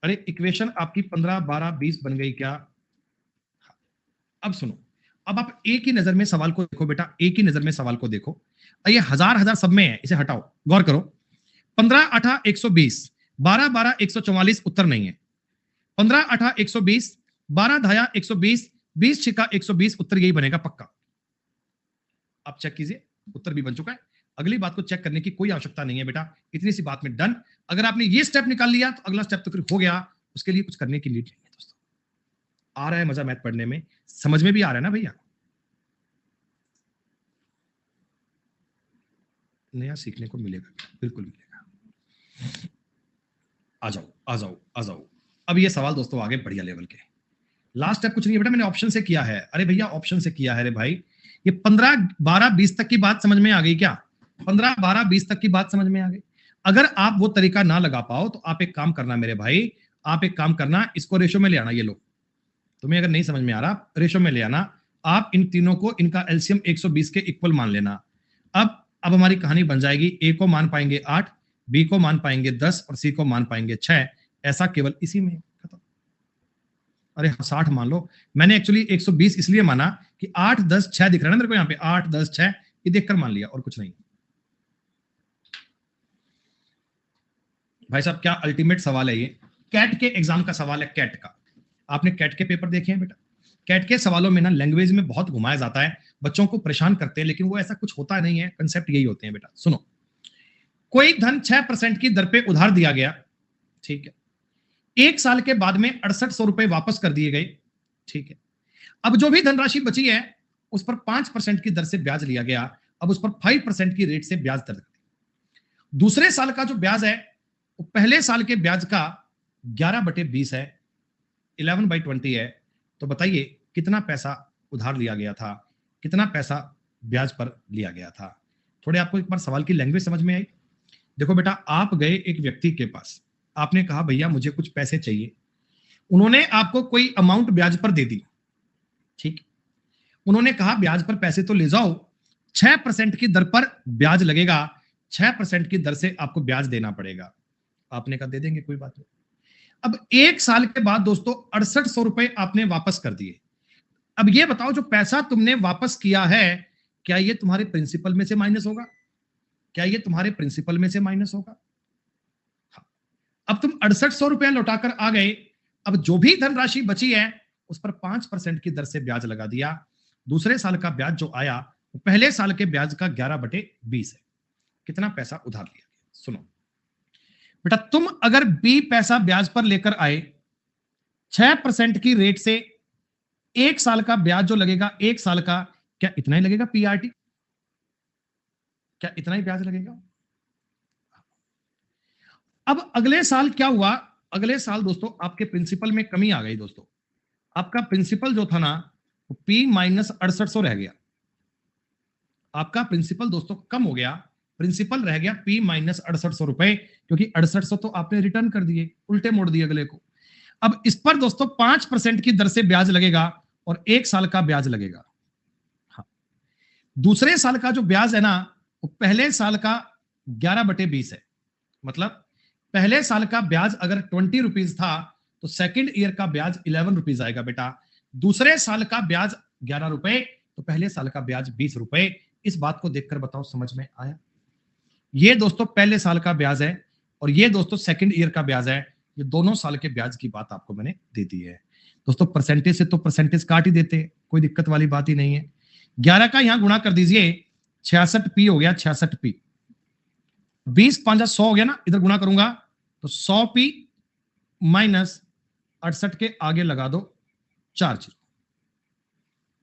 अरे इक्वेशन आपकी 15 12 20 बन गई क्या? अब सुनो, अब आप एक ही नजर में सवाल को देखो बेटा, एक ही नजर में सवाल को देखो, ये हजार हजार सब में है, इसे हटाओ, गौर करो। 15 8 120, 12 12 144, उत्तर नहीं है। 15 8 120, 12 धाया 120, 20 छिका 120, उत्तर यही बनेगा पक्का। आप चेक कीजिए, उत्तर भी बन चुका है। अगली बात को चेक करने की कोई आवश्यकता नहीं है बेटा, इतनी सी बात में डन। अगर आपने ये स्टेप निकाल लिया तो अगला स्टेप तो फिर हो गया, उसके लिए कुछ करने की नीड नहीं है दोस्तों। आ रहा है मजा मैथ पढ़ने में, समझ में भी आ रहा है ना भैया? नया सीखने को मिलेगा, बिल्कुल मिलेगा। आ जाओ आ जाओ आ जाओ। अब ये सवाल दोस्तों आगे बढ़िया लेवल के, लास्ट स्टेप कुछ नहीं है बेटा, मैंने ऑप्शन से किया है। अरे भैया ऑप्शन से किया है रे भाई। ये 15 12 20 तक की बात समझ में आ गई क्या? 15 12 20 तक की बात समझ में आ गई। अगर आप वो तरीका ना लगा पाओ तो आप एक काम करना मेरे भाई, आप एक काम करना, इसको रेशो में ले आना। ये लो, तुम्हें अगर नहीं समझ में आ रहा रेशो में ले आना, आप इन तीनों को, इनका एलसीएम 120 के इक्वल मान लेना। अब हमारी कहानी बन जाएगी, ए को मान पाएंगे 8, बी को मान पाएंगे 10 और सी को मान पाएंगे 6, ऐसा केवल इसी में खत्म। अरे 60 मान लो, मैंने एक्चुअली 120 इसलिए माना कि 8 10 6 दिख रहा है ना मेरे को यहाँ पे, 8 10 6 ये देखकर मान लिया, और कुछ नहीं। भाई साहब क्या अल्टीमेट सवाल है ये, कैट के एग्जाम का सवाल है, कैट का। आपने कैट के पेपर देखे हैं बेटा? कैट के सवालों में ना लैंग्वेज में बहुत घुमाया जाता है, बच्चों को परेशान करते हैं, लेकिन वो ऐसा कुछ होता नहीं है, कंसेप्ट यही होते हैं बेटा। सुनो, कोई धन 6% की दर पे उधार दिया गया, ठीक है, 1 साल के बाद में 6800 रुपए वापस कर दिए गए, ठीक है, अब जो भी धनराशि बची है उस पर 5% की दर से ब्याज लिया गया, अब उस पर 5% की रेट से ब्याज दर। दूसरे साल का जो ब्याज है वो पहले साल के ब्याज का 11/20 है, 11/20 है। तो बताइए कितना पैसा उधार लिया गया था, कितना पैसा ब्याज पर लिया गया था। थोड़े आपको एक बार सवाल की लैंग्वेज समझ में आई? देखो बेटा, आप गए एक व्यक्ति के पास, आपने कहा भैया मुझे कुछ पैसे चाहिए, उन्होंने आपको कोई अमाउंट ब्याज पर दे दी, ठीक, उन्होंने कहा ब्याज पर पैसे तो ले जाओ, 6% की दर पर ब्याज लगेगा, 6% की दर से आपको ब्याज देना पड़ेगा। आपने कहा दे देंगे, कोई बात नहीं। अब 1 साल के बाद दोस्तों 6800 रुपए आपने वापस कर दिए। अब ये बताओ जो पैसा तुमने वापस किया है, क्या ये तुम्हारे प्रिंसिपल में से माइनस होगा? क्या ये तुम्हारे प्रिंसिपल में से माइनस होगा? हाँ। अब तुम 6800 रुपया लौटाकर आ गए, अब जो भी धनराशि बची है उस पर 5% की दर से ब्याज लगा दिया। दूसरे साल का ब्याज जो आया वो पहले साल के ब्याज का 11/20 है। कितना पैसा उधार लिया गया? सुनो बेटा, तुम अगर 20 पैसा ब्याज पर लेकर आए, 6% की रेट से 1 साल का ब्याज जो लगेगा, 1 साल का, क्या इतना ही लगेगा पीआरटी? क्या इतना ही ब्याज लगेगा? अब अगले साल क्या हुआ? अगले साल दोस्तों आपके प्रिंसिपल में कमी आ गई। दोस्तों आपका प्रिंसिपल जो था ना P माइनस 6800 रह गया। आपका प्रिंसिपल दोस्तों कम हो गया, प्रिंसिपल रह गया P माइनस 6800 रुपए, क्योंकि 6800 तो आपने रिटर्न कर दिए, उल्टे मोड़ दिए अगले को। अब इस पर दोस्तों 5% की दर से ब्याज लगेगा और 1 साल का ब्याज लगेगा। हाँ। दूसरे साल का जो ब्याज है ना वो पहले साल का 11/20 है। मतलब पहले साल का ब्याज अगर 20 रुपीज था तो सेकंड ईयर का ब्याज 11 रुपीज आएगा बेटा। दूसरे साल का ब्याज 11 रुपए तो पहले साल का ब्याज 20 रुपए। इस बात को देखकर बताओ समझ में आया? ये दोस्तों पहले साल का ब्याज है और ये दोस्तों सेकंड ईयर का ब्याज है। ये दोनों साल के ब्याज की बात आपको मैंने दे दी है। दोस्तों परसेंटेज से तो परसेंटेज काट ही देते, कोई दिक्कत वाली बात ही नहीं है। 11 का यहां गुणा कर दीजिए, 66p हो गया, 66p। 20 5 100 हो गया ना, इधर गुणा करूंगा तो 100p माइनस 68 के आगे लगा दो 4 जीरो।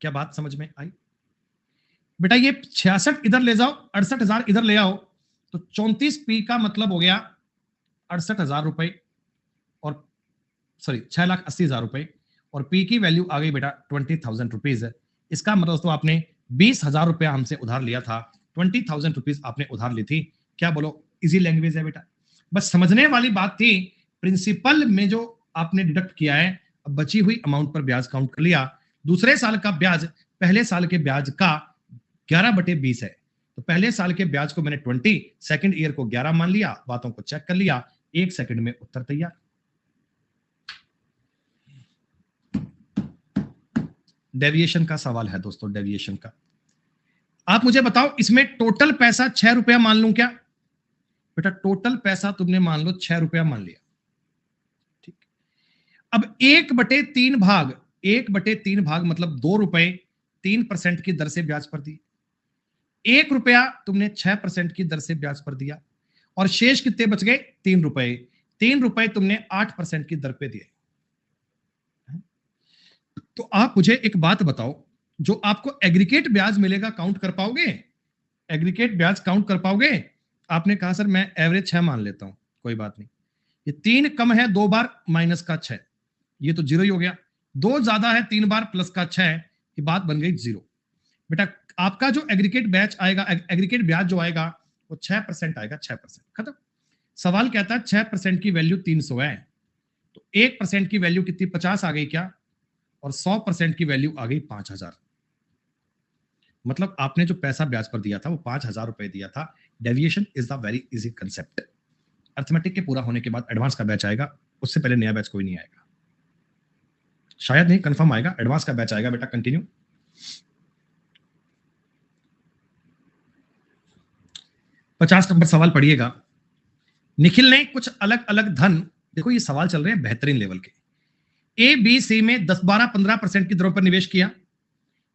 क्या बात समझ में आई बेटा? ये 66 इधर ले जाओ, 68,000 इधर ले आओ तो 34p का मतलब हो गया 68,000 रुपए, और सॉरी 6,80,000 रुपए, और p की वैल्यू आ गई बेटा 20,000 रुपीज। इसका मतलब दोस्तों आपने 20,000 रुपया हमसे उधार लिया था, 20,000 रुपीज आपने उधार ली थी। क्या बोलो, इजी लैंग्वेज है बेटा? बस समझने वाली बात थी। प्रिंसिपल में जो आपने डिडक्ट किया है, अब बची हुई अमाउंट पर ब्याज काउंट कर लिया। दूसरे साल का ब्याज पहले साल के ब्याज का 11/20 है, तो पहले साल के ब्याज को मैंने 20, सेकंड ईयर को 11 मान लिया, बातों को चेक कर लिया, 1 सेकंड में उत्तर तैयार। डेविएशन का सवाल है दोस्तों, डेविएशन का। आप मुझे बताओ इसमें टोटल पैसा 6 रुपया मान लूं क्या? बेटा टोटल पैसा तुमने मान लो 6 रुपया मान लिया, ठीक। अब 1/3 भाग, 1/3 भाग मतलब 2 रुपए 3% की दर से ब्याज पर दी। 1 रुपया तुमने 6% की दर से ब्याज पर दिया, और शेष कितने बच गए? 3 रुपए। 3 रुपए तुमने 8% की दर पे दिए। तो आप मुझे एक बात बताओ, जो आपको एग्रीगेट ब्याज मिलेगा काउंट कर पाओगे? एग्रीगेट ब्याज काउंट कर पाओगे? आपने कहा सर मैं एवरेज 6 मान लेता हूं, कोई बात नहीं। ये 3 कम है 2 बार माइनस का 6, ये तो 0 ही हो गया। 2 ज्यादा है 3 बार प्लस का 6, ये बात बन गई 0। बेटा आपका जो एग्रीगेट बैच आएगा, एग्रीगेट ब्याज जो आएगा वो 6% आएगा, 6%। खत्म। सवाल कहता है 6% की वैल्यू 300 है, तो 1% की वैल्यू कितनी 50 आ गई क्या? और 100% की वैल्यू आ गई 5,000। मतलब आपने जो पैसा ब्याज पर दिया था वो 5,000 रुपए दिया था। Deviation is the very easy concept. Arithmetic के पूरा होने के बाद एडवांस का बैच आएगा, उससे पहले नया बैच कोई नहीं आएगा, शायद नहीं, कंफर्म आएगा, एडवांस का बैच आएगा बेटा। कंटिन्यू। पचास नंबर सवाल पढ़िएगा। निखिल ने कुछ अलग अलग धन, देखो ये सवाल चल रहे हैं बेहतरीन लेवल के। ए बी सी में 10 12 15% की दरों पर निवेश किया।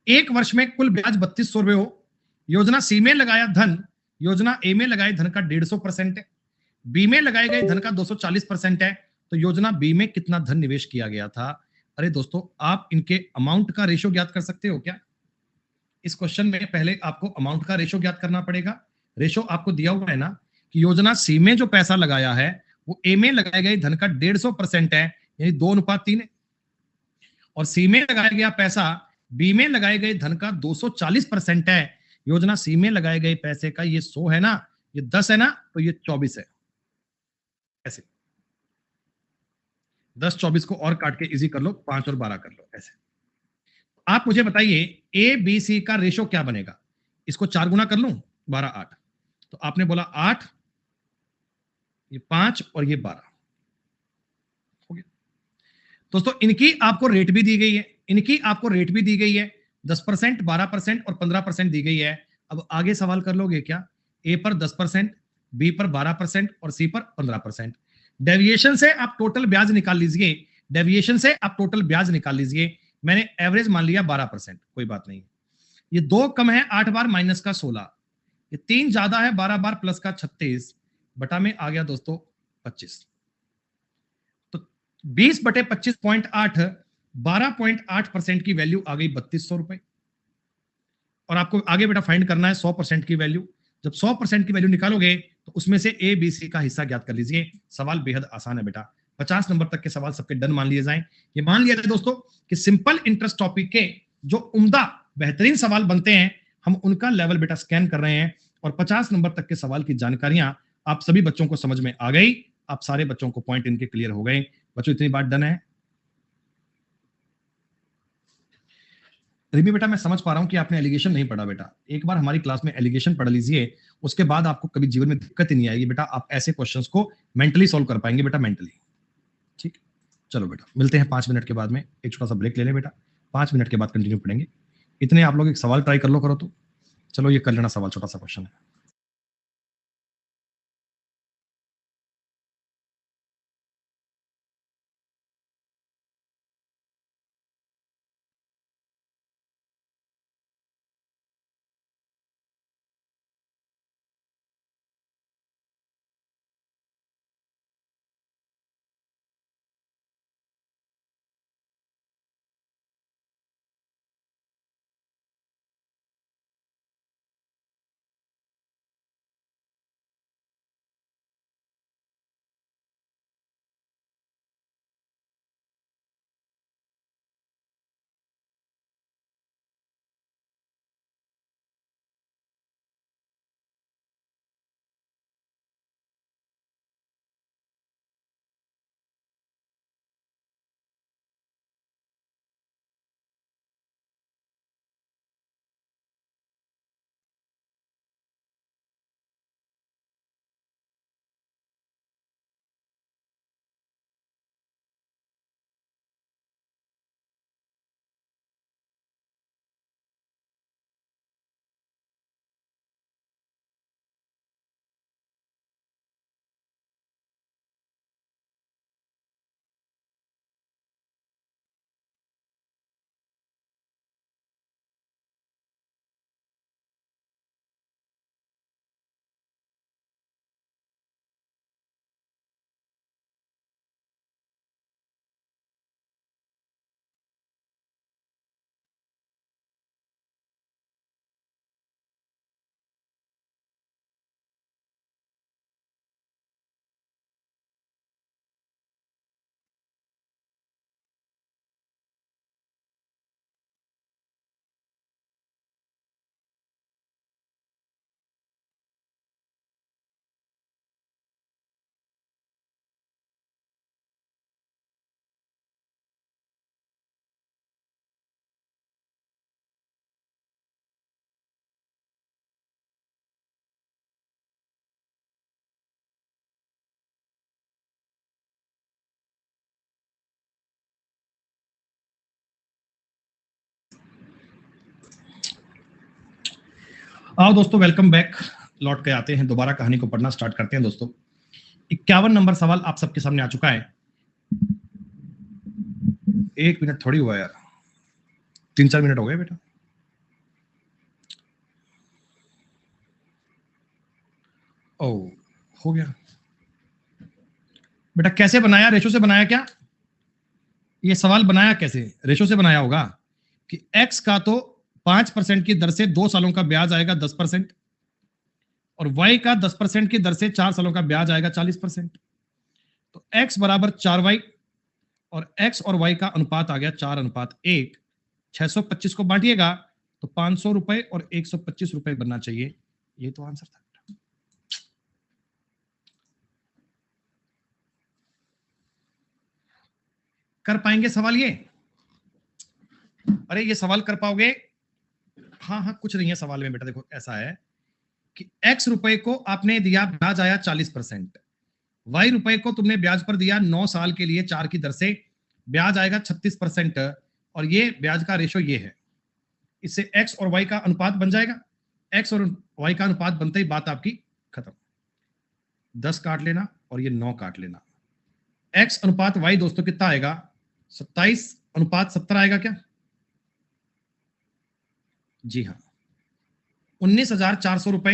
एक वर्ष में कुल ब्याज 3200 रुपए हो। योजना सी में लगाया धन, योजना ए में लगाए धन का 150% है, बी में लगाए गए धन का 240% है। तो योजना बी में कितना धन निवेश किया गया था? अरे दोस्तों, आप इनके अमाउंट का रेशो ज्ञात कर सकते हो क्या? इस क्वेश्चन में पहले आपको अमाउंट का रेशो ज्ञात करना पड़ेगा। रेशो आपको दिया हुआ है ना कि योजना सी में जो पैसा लगाया है वो ए में लगाए गए धन का 150% है, यानी 2:3 है। और सी में लगाया गया पैसा बी में लगाए गए धन का 240% है। योजना सी में लगाए गए पैसे का ये 100 है ना, ये 10 है ना, तो ये 24 है। ऐसे 10 24 को और काट के इजी कर लो, 5 और 12 कर लो। ऐसे आप मुझे बताइए ए बी सी का रेशो क्या बनेगा? इसको 4 गुना कर लूं, 12 8। तो आपने बोला 8, ये 5 और ये 12 हो गया। दोस्तों इनकी आपको रेट भी दी गई है, इनकी आपको रेट भी दी गई है, 10%, 12% और 15% दी गई है। अब आगे सवाल कर लोगे क्या? ए पर 10%, बी पर 12% और सी पर 15%। डेविएशन से आप टोटल ब्याज निकाल लीजिए, डेविएशन से आप टोटल ब्याज निकाल लीजिए। मैंने एवरेज मान लिया 12%, कोई बात नहीं। ये 2 कम है 8 बार माइनस का 16, ये 3 ज्यादा है 12 बार प्लस का 36, बटा में आ गया दोस्तों 25। तो 20/25.8, 12.8% की वैल्यू आ गई 3200 रुपए। और आपको आगे बेटा फाइंड करना है 100% की वैल्यू। जब 100% की वैल्यू निकालोगे तो उसमें से ए बी सी का हिस्सा ज्ञात कर लीजिए। सवाल बेहद आसान है बेटा, 50 नंबर तक के सवाल सबके डन मान लिए जाएं। ये मान लिया जाए दोस्तों कि सिंपल इंटरेस्ट टॉपिक के जो उम्दा बेहतरीन सवाल बनते हैं, हम उनका लेवल बेटा स्कैन कर रहे हैं। और 50 नंबर तक के सवाल की जानकारियां आप सभी बच्चों को समझ में आ गई। आप सारे बच्चों को पॉइंट इनके क्लियर हो गए। बच्चों इतनी बात डन है। रिमी बेटा मैं समझ पा रहा हूं कि आपने एलिगेशन नहीं पढ़ा बेटा, एक बार हमारी क्लास में एलिगेशन पढ़ लीजिए, उसके बाद आपको कभी जीवन में दिक्कत ही नहीं आएगी बेटा। आप ऐसे क्वेश्चंस को मेंटली सॉल्व कर पाएंगे बेटा, मेंटली। ठीक, चलो बेटा मिलते हैं 5 मिनट के बाद में। एक छोटा सा ब्रेक ले लें बेटा, 5 मिनट के बाद कंटिन्यू पढ़ेंगे। इतने आप लोग एक सवाल ट्राई कर लो करो तो। चलो ये कर लेना सवाल, छोटा सा क्वेश्चन है। आओ दोस्तों, वेलकम बैक। लौट के आते हैं, दोबारा कहानी को पढ़ना स्टार्ट करते हैं दोस्तों। 51 नंबर सवाल आप सबके सामने आ चुका है। 1 मिनट थोड़ी हुआ यार, 3 4 मिनट हो गए बेटा। ओ, हो गया बेटा। कैसे बनाया? रेशो से बनाया क्या? ये सवाल बनाया कैसे, रेशो से बनाया होगा कि x का तो 5% की दर से 2 सालों का ब्याज आएगा 10%, और y का 10% की दर से 4 सालों का ब्याज आएगा 40%। तो x बराबर 4y, और x और y का अनुपात आ गया 4:1। 625 को बांटिएगा तो 500 रुपए और 125 रुपए बनना चाहिए। ये तो आंसर था। कर पाएंगे सवाल ये? अरे ये सवाल कर पाओगे? हाँ हाँ, कुछ नहीं है सवाल में बेटा। देखो ऐसा है कि x रुपए को आपने दिया, ब्याज आया 40%, y रुपए को तुमने ब्याज पर दिया 9 साल के लिए 4 की दर से, ब्याज आएगा 36%, और ये ब्याज का रेशो ये है। इससे x और y का अनुपात बन जाएगा। x और y का अनुपात बनते ही बात आपकी खत्म। 10 काट लेना और ये 9 काट लेना। x अनुपात y दोस्तों कितना आएगा? 27:70 आएगा क्या? जी हाँ, 19,400 रुपए।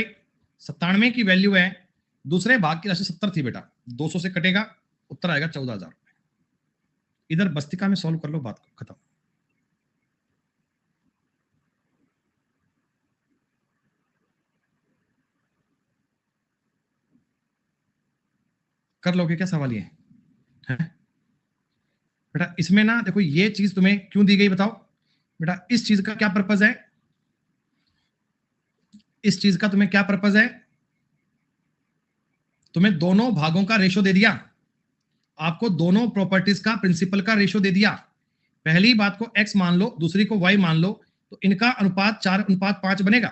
97 की वैल्यू है, दूसरे भाग की राशि 70 थी बेटा, 200 से कटेगा, उत्तर आएगा 14,000 रुपए। इधर बस्तिका में सॉल्व कर लो, बात खत्म। कर लोगे क्या सवाल ये है? बेटा इसमें ना देखो, ये चीज तुम्हें क्यों दी गई बताओ बेटा। इस चीज का क्या पर्पज है? इस चीज का तुम्हें क्या पर्पज है? तुम्हें दोनों भागों का रेशो दे दिया, आपको दोनों प्रॉपर्टीज का प्रिंसिपल का रेशो दे दिया। पहली बात को x मान लो, दूसरी को y मान लो, तो इनका अनुपात 4:5 बनेगा।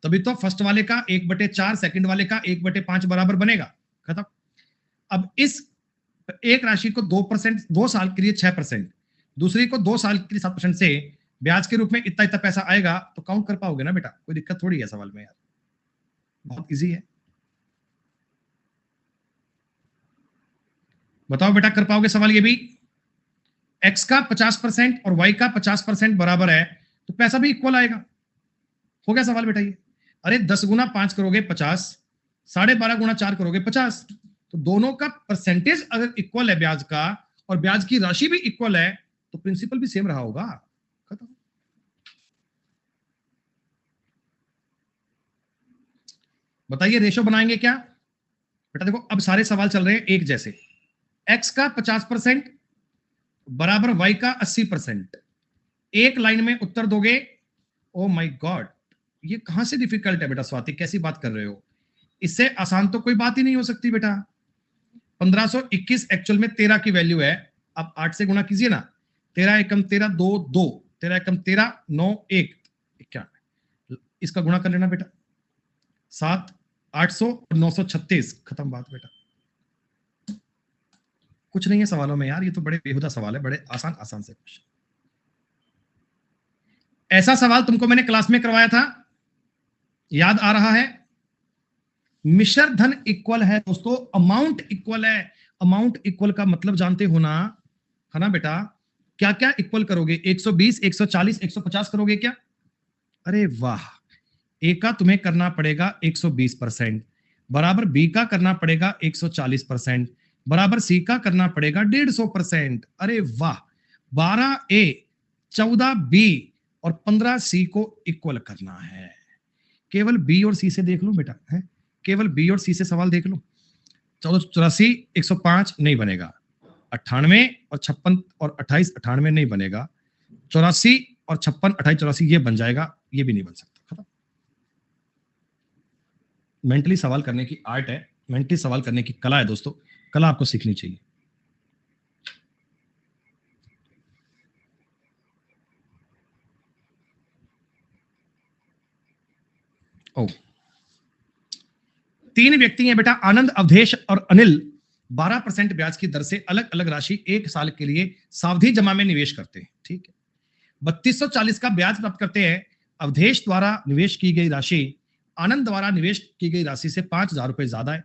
तभी तो फर्स्ट वाले का 1/4, सेकंड वाले का 1/5 बराबर बनेगा। खत्म। अब इस एक राशि को 2%, 2 साल के लिए 6%, दूसरी को 2 साल के लिए 7% से ब्याज के रूप में इतना इतना पैसा आएगा, तो काउंट कर पाओगे ना बेटा? कोई दिक्कत थोड़ी है सवाल में यार, बहुत इजी है। बताओ बेटा, कर पाओगे सवाल ये भी? x का 50% और y का 50% बराबर है, तो पैसा भी इक्वल आएगा। हो गया सवाल बेटा ये। अरे 10 गुना 5 करोगे 50, 12.5 गुना 4 करोगे 50, तो दोनों का परसेंटेज अगर इक्वल है ब्याज का, और ब्याज की राशि भी इक्वल है, तो प्रिंसिपल भी सेम रहा होगा। खत्म। बताइए रेशो बनाएंगे क्या बेटा? देखो अब सारे सवाल चल रहे हैं एक जैसे। x का 50% बराबर y का 80%। एक लाइन में उत्तर दोगे। ओ माय गॉड, ये कहां से डिफिकल्ट है बेटा? स्वाति कैसी बात कर रहे हो? इससे आसान तो कोई बात ही नहीं हो सकती बेटा। 1521 एक्चुअल में 13 की वैल्यू है। आप 8 से गुणा कीजिए ना। 13 एकम 13, 2 2, 13 एकम 13, 9 1, 91। इसका गुणा कर लेना बेटा। 7 800 और 936। खत्म बात बेटा। कुछ नहीं है सवालों में यार, ये तो बड़े बेहुदा सवाल है, बड़े आसान आसान से क्वेश्चन। ऐसा सवाल तुमको मैंने क्लास में करवाया था, याद आ रहा है? मिश्र धन इक्वल है दोस्तों, अमाउंट इक्वल है। अमाउंट इक्वल का मतलब जानते हो ना, है ना बेटा? क्या क्या इक्वल करोगे? 120, 140, 150 करोगे क्या? अरे वाह। ए का तुम्हें करना पड़ेगा 120%, बराबर बी का करना पड़ेगा 140%, बराबर सी का करना पड़ेगा 150%। अरे वाह। 12 ए, 14 बी और 15 सी को इक्वल करना है। केवल बी और सी से देख लो बेटा, है केवल बी और सी से सवाल देख लो। 1484 105 नहीं बनेगा। 98 और 56 और 28 98 नहीं बनेगा। 84 और 56 28 84 ये बन जाएगा, ये भी नहीं बन सकता। खत्म। मेंटली सवाल करने की आर्ट है, मेंटली सवाल करने की कला है दोस्तों, कला आपको सीखनी चाहिए। ओ, 3 व्यक्ति हैं बेटा, आनंद, अवधेश और अनिल। 12% ब्याज की दर से अलग अलग राशि 1 साल के लिए सावधि जमा में निवेश करते हैं। ठीक है। 3240 का ब्याज प्राप्त करते हैं। अवधेश द्वारा निवेश की गई राशि आनंद द्वारा निवेश की गई राशि से 5,000 रुपए ज्यादा है।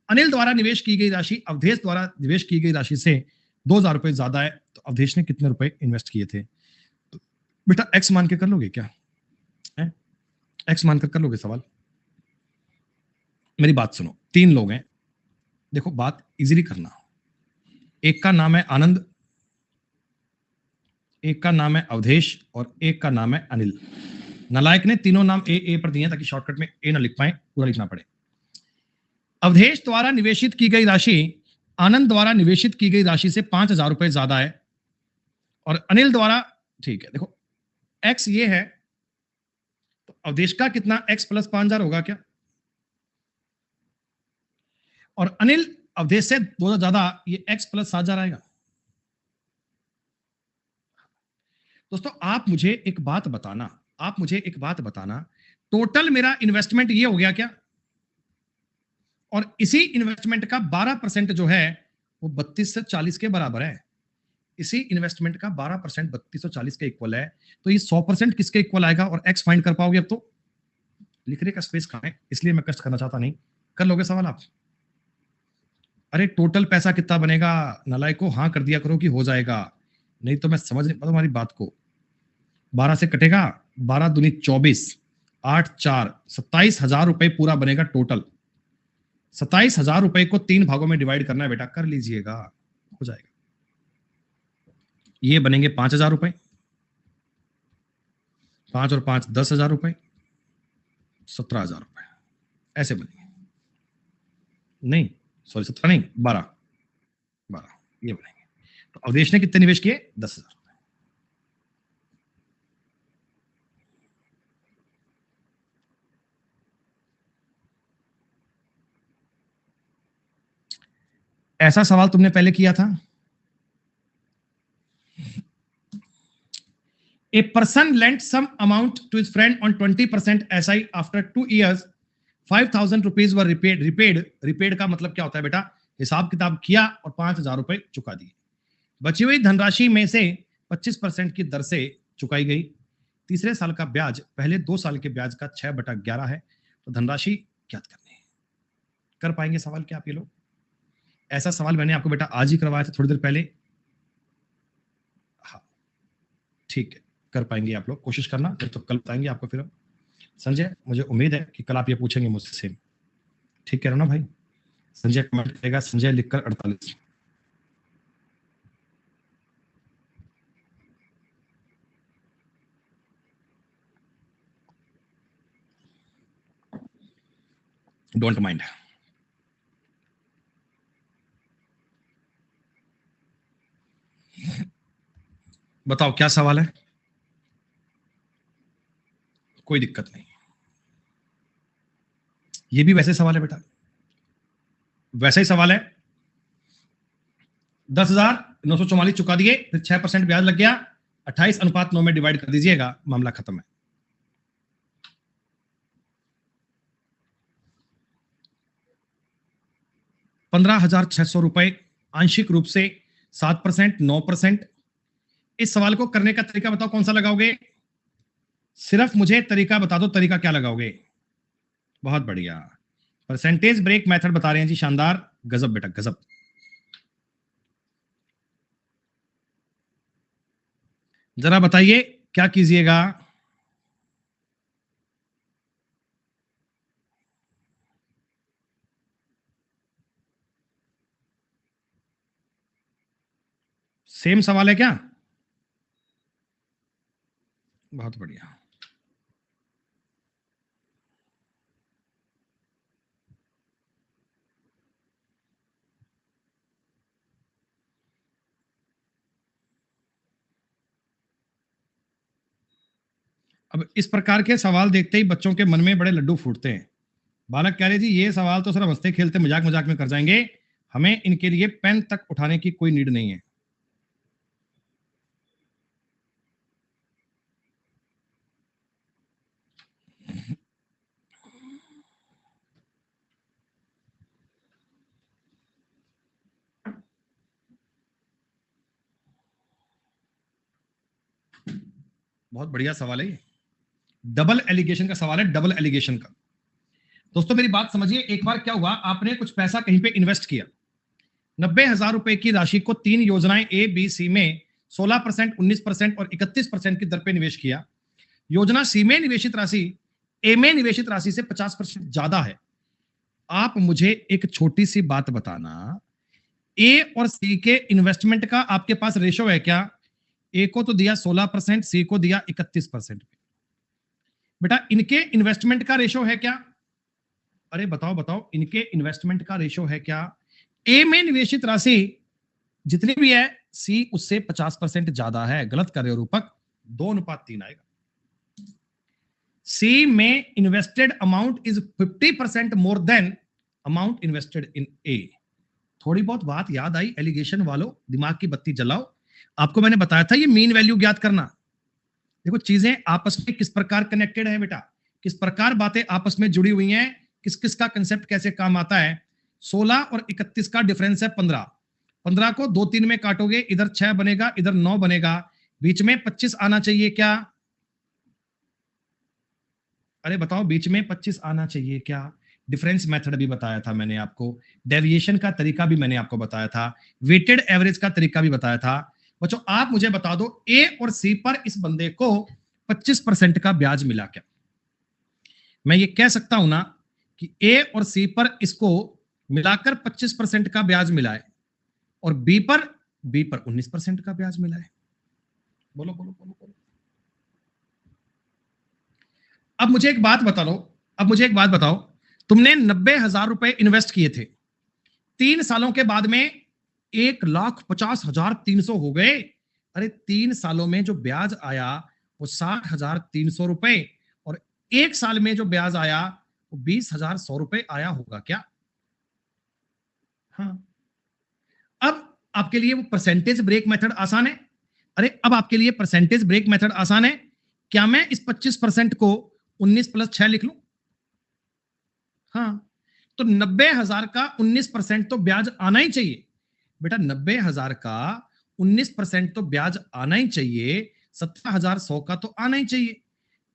अनिल द्वारा निवेश की गई राशि अवधेश द्वारा निवेश की गई राशि से 2,000 रुपए ज्यादा है। तो अवधेश ने कितने रुपए इन्वेस्ट किए थे? तो बेटा एक्स मान के कर लोगे क्या? है एक्स मान कर लोगे सवाल? मेरी बात सुनो, 3 लोग हैं, देखो बात इजीली करना। एक का नाम है आनंद, एक का नाम है अवधेश और एक का नाम है अनिल। नालायक ने तीनों नाम ए पर दिए ताकि शॉर्टकट में ए ना लिख पाए, पूरा लिखना पड़े। अवधेश द्वारा निवेशित की गई राशि आनंद द्वारा निवेशित की गई राशि से 5,000 रुपए ज्यादा है, और अनिल द्वारा, ठीक है, देखो एक्स ये है, तो अवधेश का कितना एक्स प्लस 5,000 होगा क्या, और अनिल अवधेश से 2,000 ज्यादा, ये एक्स प्लस 7,000 आएगा। दोस्तों आप मुझे एक बात बताना, टोटल मेरा इन्वेस्टमेंट ये हो गया क्या, और इसी इन्वेस्टमेंट का 12% जो है वो 32 से 40 के बराबर है। इसी इन्वेस्टमेंट का 12% 32 और 40 के इक्वल है, तो ये 100% किसके इक्वल आएगा, और एक्स फाइंड कर पाओगे अब तो, लिखने का स्पेस कहां है, इसलिए मैं कष्ट करना चाहता नहीं। कर लोगे सवाल आप? अरे टोटल पैसा कितना बनेगा, नालायक को हाँ कर दिया करो कि हो जाएगा, नहीं तो मैं समझ नहीं पाता तुम्हारी बात को। 12 से कटेगा, 12 दूनी 24, 8 4 27,000 रुपए पूरा बनेगा टोटल। 27,000 रुपए को 3 भागों में डिवाइड करना है बेटा, कर लीजिएगा, हो जाएगा। ये बनेंगे 5,000 रुपए, 5 और 5 10,000 रुपए, 17,000 रुपए, ऐसे बनेंगे। नहीं सॉरी 17 नहीं, 12 ये बनेंगे। तो अवधेश ने कितने निवेश किए, 10,000 रुपए। ऐसा सवाल तुमने पहले किया था? A person lent some amount to his friend on 20% SI. After 2 years, 5,000 rupees were repaid. Repaid का मतलब क्या होता है बेटा, हिसाब किताब किया और 5,000 रुपए चुका दिए। बची हुई धनराशि में से 25% की दर से चुकाई गई। तीसरे साल का ब्याज पहले 2 साल के ब्याज का 6/11 है, तो धनराशि ज्ञात करनी है। कर पाएंगे सवाल क्या आप ये लोग? ऐसा सवाल मैंने आपको बेटा आज ही करवाया था थोड़ी देर पहले। हाँ ठीक है, कर पाएंगे आप लोग, कोशिश करना, नहीं तो कल बताएंगे आपको फिर। संजय मुझे उम्मीद है कि कल आप ये पूछेंगे मुझसे सेम, ठीक कह रहे हो ना भाई? संजय कमेंट करेगा, संजय लिखकर 48। Don't mind. बताओ क्या सवाल है? कोई दिक्कत नहीं, ये भी वैसे सवाल है बेटा, वैसा ही सवाल है। 10,944 चुका दिए, फिर 6% ब्याज लग गया, 28:9 में डिवाइड कर दीजिएगा, मामला खत्म है। ₹15,600 आंशिक रूप से 7%, 9%। इस सवाल को करने का तरीका बताओ, कौन सा लगाओगे? सिर्फ मुझे तरीका बता दो, तरीका क्या लगाओगे? बहुत बढ़िया, परसेंटेज ब्रेक मेथड बता रहे हैं जी, शानदार, गजब बेटा गजब। जरा बताइए क्या कीजिएगा? सेम सवाल है क्या? बहुत बढ़िया। अब इस प्रकार के सवाल देखते ही बच्चों के मन में बड़े लड्डू फूटते हैं। बालक कह रहे जी ये सवाल तो सिर्फ हंसते खेलते मजाक मजाक में कर जाएंगे, हमें इनके लिए पेन तक उठाने की कोई नीड नहीं है। बहुत बढ़िया सवाल है ये, डबल एलिगेशन का सवाल है, डबल एलिगेशन का। दोस्तों मेरी बात समझिए, एक बार क्या हुआ, आपने कुछ पैसा कहीं पे इन्वेस्ट किया, 90,000 रुपए की राशि को 3 योजनाएं ए बी सी में 16%, 19% और 31% की दर पे निवेश किया। योजना सी में निवेशित राशि ए में निवेशित राशि से 50% ज्यादा है। आप मुझे एक छोटी सी बात बताना, ए और सी के इन्वेस्टमेंट का आपके पास रेशो है क्या? ए को तो दिया 16%, सी को दिया 31%। बेटा इनके इन्वेस्टमेंट का रेशो है क्या? अरे बताओ बताओ, इनके इन्वेस्टमेंट का रेशो है क्या? ए में निवेशित राशि जितनी भी है, सी उससे 50% ज्यादा है। गलत कर रहे हो रूपक, 2:3 आएगा। सी में invested amount is 50% more than amount invested in A. थोड़ी बहुत बात याद आई एलिगेशन वालों, दिमाग की बत्ती जलाओ। आपको मैंने बताया था ये मीन वैल्यू ज्ञात करना। देखो चीजें आपस में किस प्रकार कनेक्टेड है बेटा, किस प्रकार बातें आपस में जुड़ी हुई हैं, किस किस का कंसेप्ट कैसे काम आता है। 16 और 31 का डिफरेंस है 15। 15 को 2 3 में काटोगे, इधर 6 बनेगा, इधर 9 बनेगा, बीच में 25 आना चाहिए क्या? अरे बताओ, बीच में 25 आना चाहिए क्या? डिफरेंस मेथड भी बताया था मैंने आपको, डेविएशन का तरीका भी मैंने आपको बताया था, वेटेड एवरेज का तरीका भी बताया था। बच्चों आप मुझे बता दो, ए और सी पर इस बंदे को 25% का ब्याज मिला क्या? मैं ये कह सकता हूं ना कि ए और सी पर इसको मिलाकर 25% का ब्याज मिला है, और बी पर 19% का ब्याज मिला है। बोलो बोलो बोलो बोलो। अब मुझे एक बात बता लो, अब मुझे एक बात बताओ, तुमने 90,000 रुपए इन्वेस्ट किए थे, 3 सालों के बाद में 1,50,300 हो गए। अरे 3 सालों में जो ब्याज आया वो 60,300 रुपए, और 1 साल में जो ब्याज आया वो 20,100 रुपए आया होगा क्या? हाँ। अब आपके लिए वो परसेंटेज ब्रेक मेथड आसान है। अरे अब आपके लिए परसेंटेज ब्रेक मेथड आसान है। क्या मैं इस 25% को 19 + 6 लिख लूं? हाँ। तो 90,000 का 19% तो ब्याज आना ही चाहिए बेटा। 90,000 का 19% तो ब्याज आना ही चाहिए। 17,100 का तो आना ही चाहिए।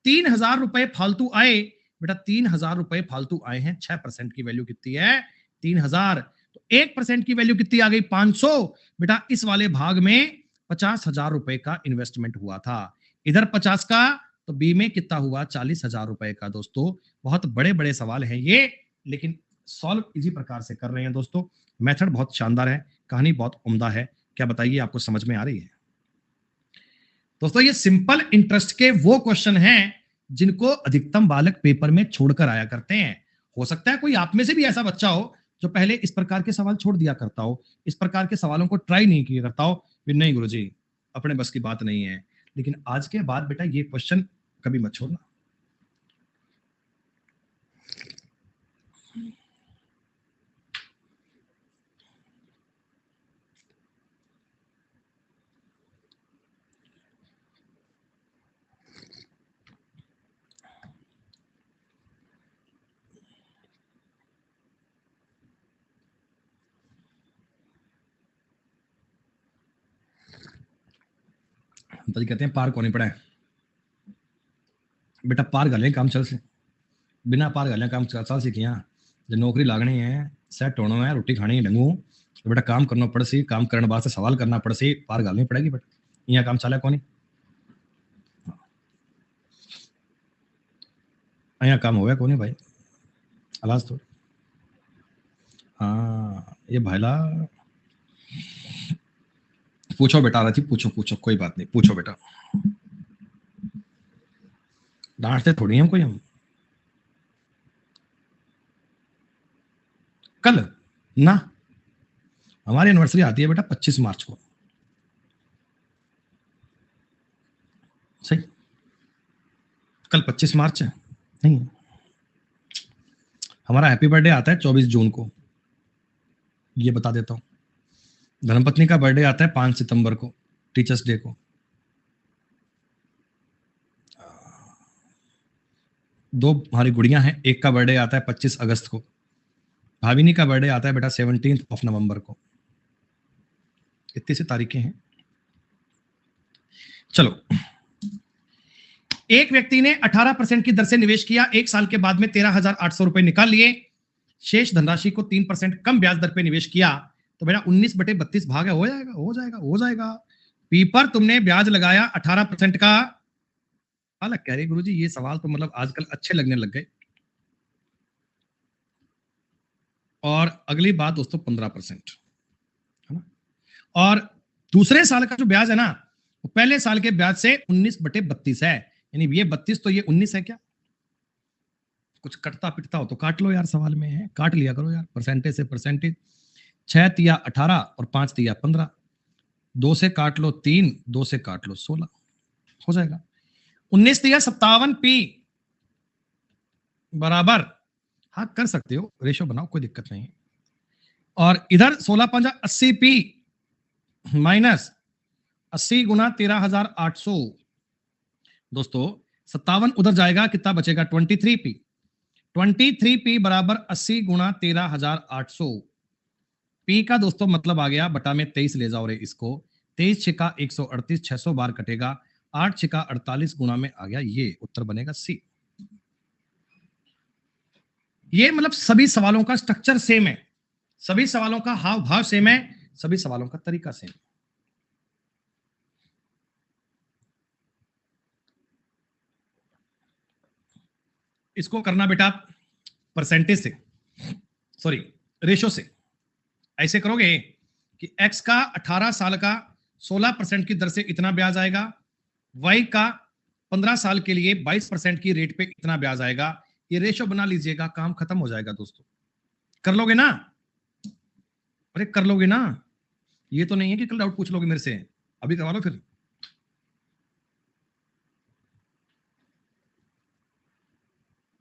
3,000 रुपए फालतू आए बेटा, 3,000 रुपए फालतू आए हैं। 6% की वैल्यू कितनी है? 3,000। तो 1% की वैल्यू कितनी आ गई? 500। बेटा इस वाले भाग में 50,000 रुपए का इन्वेस्टमेंट हुआ था, इधर 50 का, तो बी में कितना हुआ? 40,000 रुपए का। दोस्तों बहुत बड़े बड़े सवाल हैं ये, लेकिन सॉल्व इसी प्रकार से कर रहे हैं दोस्तों। मेथड बहुत शानदार है, कहानी बहुत उम्दा है। क्या बताइए, आपको समझ में आ रही है? दोस्तों ये सिंपल इंटरेस्ट के वो क्वेश्चन हैं जिनको अधिकतम बालक पेपर में छोड़कर आया करते हैं। हो सकता है कोई आप में से भी ऐसा बच्चा हो जो पहले इस प्रकार के सवाल छोड़ दिया करता हो, इस प्रकार के सवालों को ट्राई नहीं किया करता हो, फिर नहीं गुरुजी अपने बस की बात नहीं है। लेकिन आज के बाद बेटा ये क्वेश्चन कभी मत छोड़ना। तो कहते हैं पार कौन पड़ा है बेटा, पार गले काम चल से, बिना पार गले काम चल सीखिया। जो नौकरी लागनी है, सेट होना है, रोटी खानी है ढंगू, तो बेटा काम करना पड़ सी, काम करने वास्ते सवाल करना पड़ सी, पार गालनी पड़ेगी बेटा। यहाँ काम चले कौन, यहाँ काम हो गया कौन भाई, अलाज थोड़ी। हाँ ये भाईला पूछो बेटा, रथी पूछो पूछो, कोई बात नहीं, पूछो बेटा। डांटते थोड़ी हम कोई, हम कल ना, हमारी एनिवर्सरी आती है बेटा 25 मार्च को। सही, कल 25 मार्च है नहीं, हमारा हैप्पी बर्थडे आता है 24 जून को, ये बता देता हूँ। धर्मपत्नी का बर्थडे आता है 5 सितंबर को, टीचर्स डे को। दो हमारी गुड़ियां हैं, एक का बर्थडे आता है 25 अगस्त को, भाविनी का बर्थडे आता है बेटा 17 नवंबर को। इतनी सी तारीखें हैं। चलो, एक व्यक्ति ने 18% की दर से निवेश किया, 1 साल के बाद में 13,800 रुपए निकाल लिए। शेष धनराशि को 3% कम ब्याज दर पे निवेश किया, तो बेटा 19/32 भाग है, हो जाएगा हो जाएगा हो जाएगा। पी पर तुमने ब्याज लगाया 18% का। अलग कह रही गुरुजी, ये सवाल तो मतलब आजकल अच्छे लगने लग गए। और अगली बात दोस्तों 15%, है ना। और दूसरे साल का जो ब्याज है ना, पहले साल के ब्याज से 19/32 है, यानी ये 32 तो ये 19 है क्या? कुछ कटता पिटता हो तो काट लो यार, सवाल में है काट लिया करो यार, परसेंटेज से परसेंटेज। 6 तिया 18 और 5 तिया 15, 2 से काट लो 3, 2 से काट लो 16, हो जाएगा। 19 तिया 57 पी बराबर, हाँ कर सकते हो, रेशो बनाओ कोई दिक्कत नहीं है। और इधर 16 पंजा 80 पी माइनस 80 गुना 13,800, दोस्तों 57 उधर जाएगा, कितना बचेगा 23 पी। 23 पी बराबर 80 गुना 13,800, पी का दोस्तों मतलब आ गया बटा में 23 ले जाओ रे इसको, 23 छिका 138, 600 बार कटेगा, 8 छिका 48 गुना में आ गया, ये उत्तर बनेगा सी। ये मतलब सभी सवालों का स्ट्रक्चर सेम है, सभी सवालों का हाव भाव सेम है, सभी सवालों का तरीका सेम है। इसको करना बेटा परसेंटेज से, सॉरी रेशो से। ऐसे करोगे कि x का 18 साल का 16% की दर से इतना ब्याज आएगा, y का 15 साल के लिए 22% की रेट पे इतना ब्याज आएगा, ये रेशो बना लीजिएगा, काम खत्म हो जाएगा दोस्तों। कर लोगे ना? अरे कर लोगे ना? ये तो नहीं है कि कल डाउट पूछ लोगे मेरे से, अभी करवा लो फिर।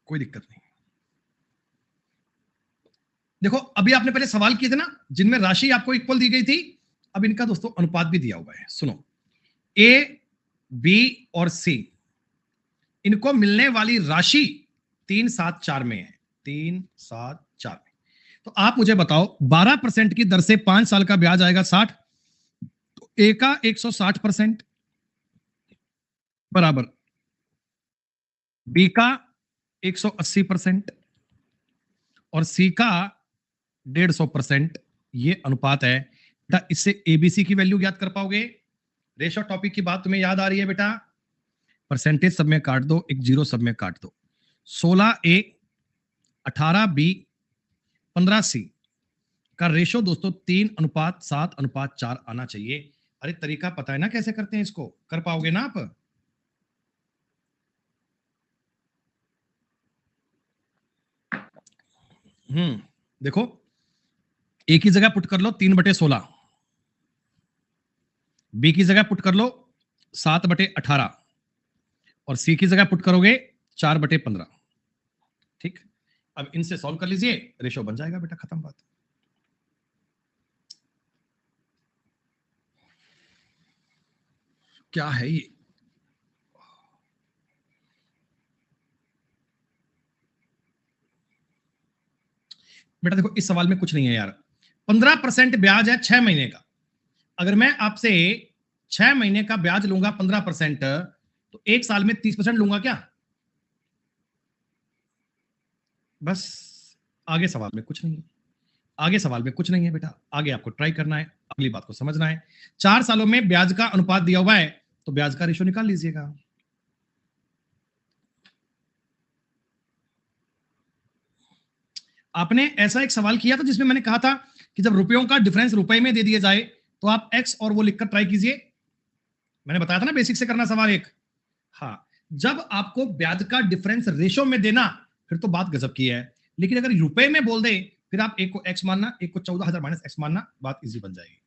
कोई दिक्कत नहीं। देखो अभी आपने पहले सवाल किए थे ना जिनमें राशि आपको इक्वल दी गई थी, अब इनका दोस्तों अनुपात भी दिया हुआ है, सुनो। ए, बी और सी, इनको मिलने वाली राशि 3, 7, 4 में है, 3, 7, 4 में। तो आप मुझे बताओ 12% की दर से 5 साल का ब्याज आएगा 60, तो ए का 160% बराबर बी का 180% और सी का 150%, ये अनुपात है बेटा। इससे एबीसी की वैल्यू याद कर पाओगे? रेशो टॉपिक की बात तुम्हें याद आ रही है बेटा? परसेंटेज सब में काट दो, एक जीरो सब में काट दो। 16A 18B 15C का रेशो दोस्तों 3:7:4 आना चाहिए। अरे तरीका पता है ना कैसे करते हैं इसको, कर पाओगे ना आप? देखो एक ही जगह पुट कर लो 3/16, बी की जगह पुट कर लो 7/18 और सी की जगह पुट करोगे 4/15। ठीक, अब इनसे सॉल्व कर लीजिए, रेशो बन जाएगा बेटा, खत्म बात। क्या है ये? बेटा देखो इस सवाल में कुछ नहीं है यार, 15% ब्याज है 6 महीने का। अगर मैं आपसे 6 महीने का ब्याज लूंगा 15%, तो एक साल में 30% लूंगा क्या? बस, आगे सवाल में कुछ नहीं है, आगे सवाल में कुछ नहीं है बेटा, आगे आपको ट्राई करना है, अगली बात को समझना है। 4 सालों में ब्याज का अनुपात दिया हुआ है, तो ब्याज का रेशो निकाल लीजिएगा। आपने ऐसा एक सवाल किया था जिसमें मैंने कहा था कि जब रुपयों का डिफरेंस रुपए में दे दिया जाए तो आप एक्स और वो लिखकर ट्राई कीजिए। मैंने बताया था ना बेसिक से करना सवाल एक। हाँ, जब आपको ब्याज का डिफरेंस रेशो में देना फिर तो बात गजब की है, लेकिन अगर रुपए में बोल दे फिर आप एक को एक्स मानना, एक को 14,000 माइनस एक्स मानना, बात इजी बन जाएगी।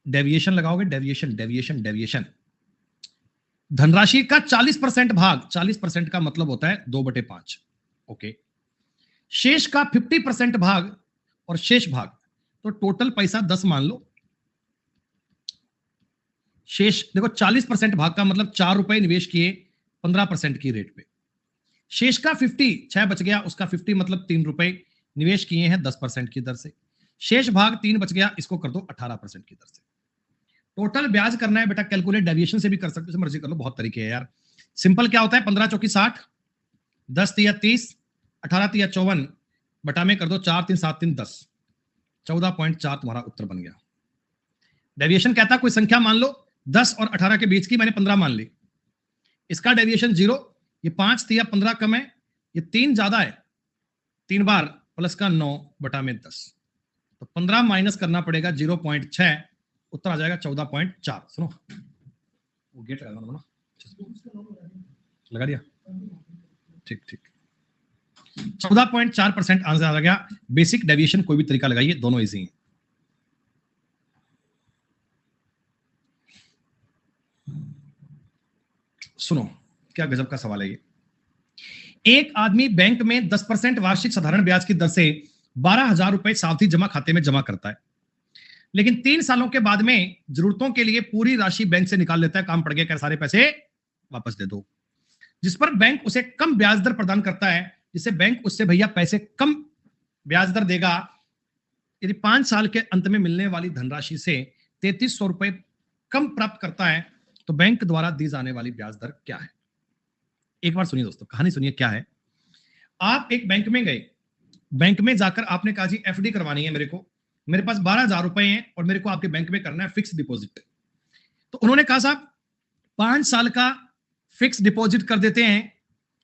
डेविएशन लगाओगे, डेविएशन डेविएशन डेविएशन। धनराशि का 40% भाग, 40% का मतलब होता है 2/5। ओके, शेष का 50% भाग और शेष भाग, तो टोटल पैसा 10 मान लो। शेष देखो 40% भाग का मतलब 4 रुपए निवेश किए 15% की रेट पे, शेष का 50, 6 बच गया, उसका 50 मतलब 3 रुपए निवेश किए हैं 10% की दर से, शेष भाग 3 बच गया, इसको कर दो 18% की दर से। टोटल ब्याज करना है बेटा, कैलकुलेट डेविएशन से भी कर सकते हो, मर्जी कर लो, बहुत तरीके हैं यार। सिंपल क्या होता है, 15 चौकी 60, 10 तिया 30, 18 तिया 54, बटा में कर दो 4 3 7 3 10, 14.4 तुम्हारा उत्तर बन गया। डेविएशन कहता है कोई संख्या मान लो 10 और 18 के बीच की, मैंने 15 मान ली, इसका डेविएशन 0, ये 5 तिया 15 कम है, ये 3 ज्यादा है, 3 बार प्लस का 9 बटा में 10, तो 15 माइनस करना पड़ेगा 0.6, उत्तर आ जाएगा 14.4। सुनो वो गेट लगा दो ना, लगा दिया, ठीक ठीक। 14.4% आंसर आ गया। बेसिक डेविएशन कोई भी तरीका लगाइए, दोनों इजी हैं। सुनो क्या गजब का सवाल है ये। एक आदमी बैंक में 10% वार्षिक साधारण ब्याज की दर से 12,000 रुपए सावधि जमा खाते में जमा करता है, लेकिन 3 सालों के बाद में जरूरतों के लिए पूरी राशि बैंक से निकाल लेता है। काम पड़ गया, क्या सारे पैसे वापस दे दो। जिस पर बैंक उसे कम ब्याज दर प्रदान करता है, जिससे बैंक उससे भैया पैसे कम ब्याज दर देगा। यदि 5 साल के अंत में मिलने वाली धनराशि से 3300 रुपए कम प्राप्त करता है, तो बैंक द्वारा दी जाने वाली ब्याज दर क्या है। एक बार सुनिए दोस्तों, कहानी सुनिए क्या है। आप एक बैंक में गए, बैंक में जाकर आपने कहा जी एफडी करवानी है मेरे पास 12,000 रुपए हैं और मेरे को आपके बैंक में करना है फिक्स डिपॉजिट। तो उन्होंने कहा साहब 5 साल का फिक्स डिपॉजिट कर देते हैं,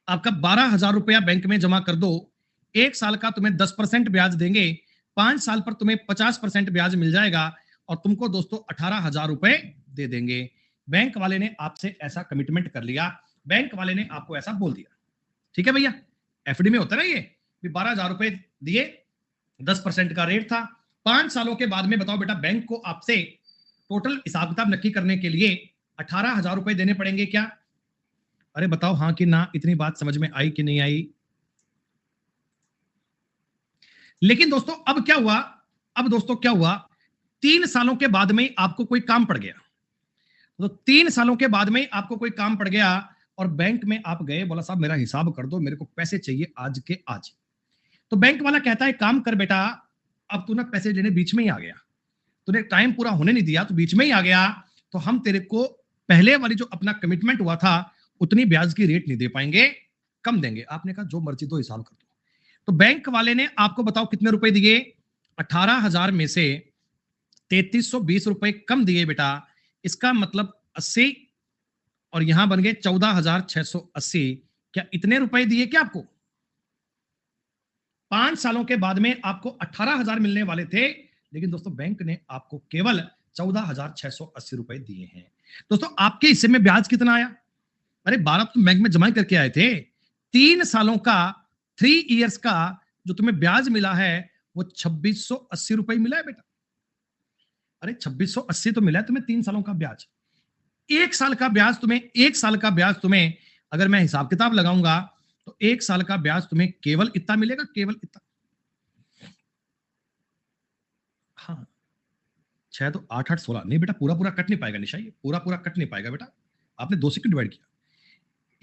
आपका 12,000 रुपया बैंक में जमा कर दो, 1 साल का तुम्हें 10% ब्याज देंगे, 5 साल पर तुम्हें 50% ब्याज मिल जाएगा और तुमको दोस्तों 18,000 रुपए दे देंगे। बैंक वाले ने आपसे ऐसा कमिटमेंट कर लिया, बैंक वाले ने आपको ऐसा बोल दिया। ठीक है भैया, एफडी में होता है ना ये, 12,000 रुपए दिए, 10% का रेट था। 5 सालों के बाद में बताओ बेटा, बैंक को आपसे टोटल हिसाब किताब नक्की करने के लिए 18,000 रुपए देने पड़ेंगे क्या। अरे बताओ हाँ कि ना, इतनी बात समझ में आई कि नहीं आई। लेकिन दोस्तों अब क्या हुआ, अब दोस्तों क्या हुआ, 3 सालों के बाद में आपको कोई काम पड़ गया। तो 3 सालों के बाद में आपको कोई काम पड़ गया और बैंक में आप गए, बोला साहब मेरा हिसाब कर दो, मेरे को पैसे चाहिए आज के आज। तो बैंक वाला कहता है काम कर बेटा, अब तू ना पैसे लेने बीच में ही आ गया, तूने टाइम पूरा होने नहीं दिया, तो बीच में ही आ गया, तो हम तेरे को पहले वाली जो अपना कमिटमेंट हुआ था उतनी ब्याज की रेट नहीं दे पाएंगे, कम देंगे। आपने कहा जो मर्जी दो, हिसाब कर दो। तो बैंक वाले ने आपको बताओ कितने रुपए दिए, 18,000 में से 3320 रुपए कम दिए बेटा। इसका मतलब 80 और यहां बन गए 14,680। क्या इतने रुपए दिए क्या आपको। 5 सालों के बाद में आपको 18,000 मिलने वाले थे, लेकिन दोस्तों बैंक ने आपको केवल 14,680 रुपए दिए हैं। दोस्तों आपके हिस्से में ब्याज कितना आया। अरे 12 तुम बैंक में जमा करके आए थे, 3 सालों का 3 इयर्स का जो तुम्हें ब्याज मिला है वो 2680 रुपए मिला है बेटा। अरे 2680 तो मिला है तुम्हें 3 सालों का ब्याज। 1 साल का ब्याज तुम्हें, 1 साल का ब्याज तुम्हें अगर मैं हिसाब किताब लगाऊंगा तो 1 साल का ब्याज तुम्हें केवल इतना मिलेगा, केवल इतना। हाँ 6 तो 8 8 16 नहीं बेटा, पूरा पूरा कट नहीं पाएगा निशा, ये पूरा पूरा कट नहीं पाएगा बेटा, आपने 2 से क्यों डिवाइड किया।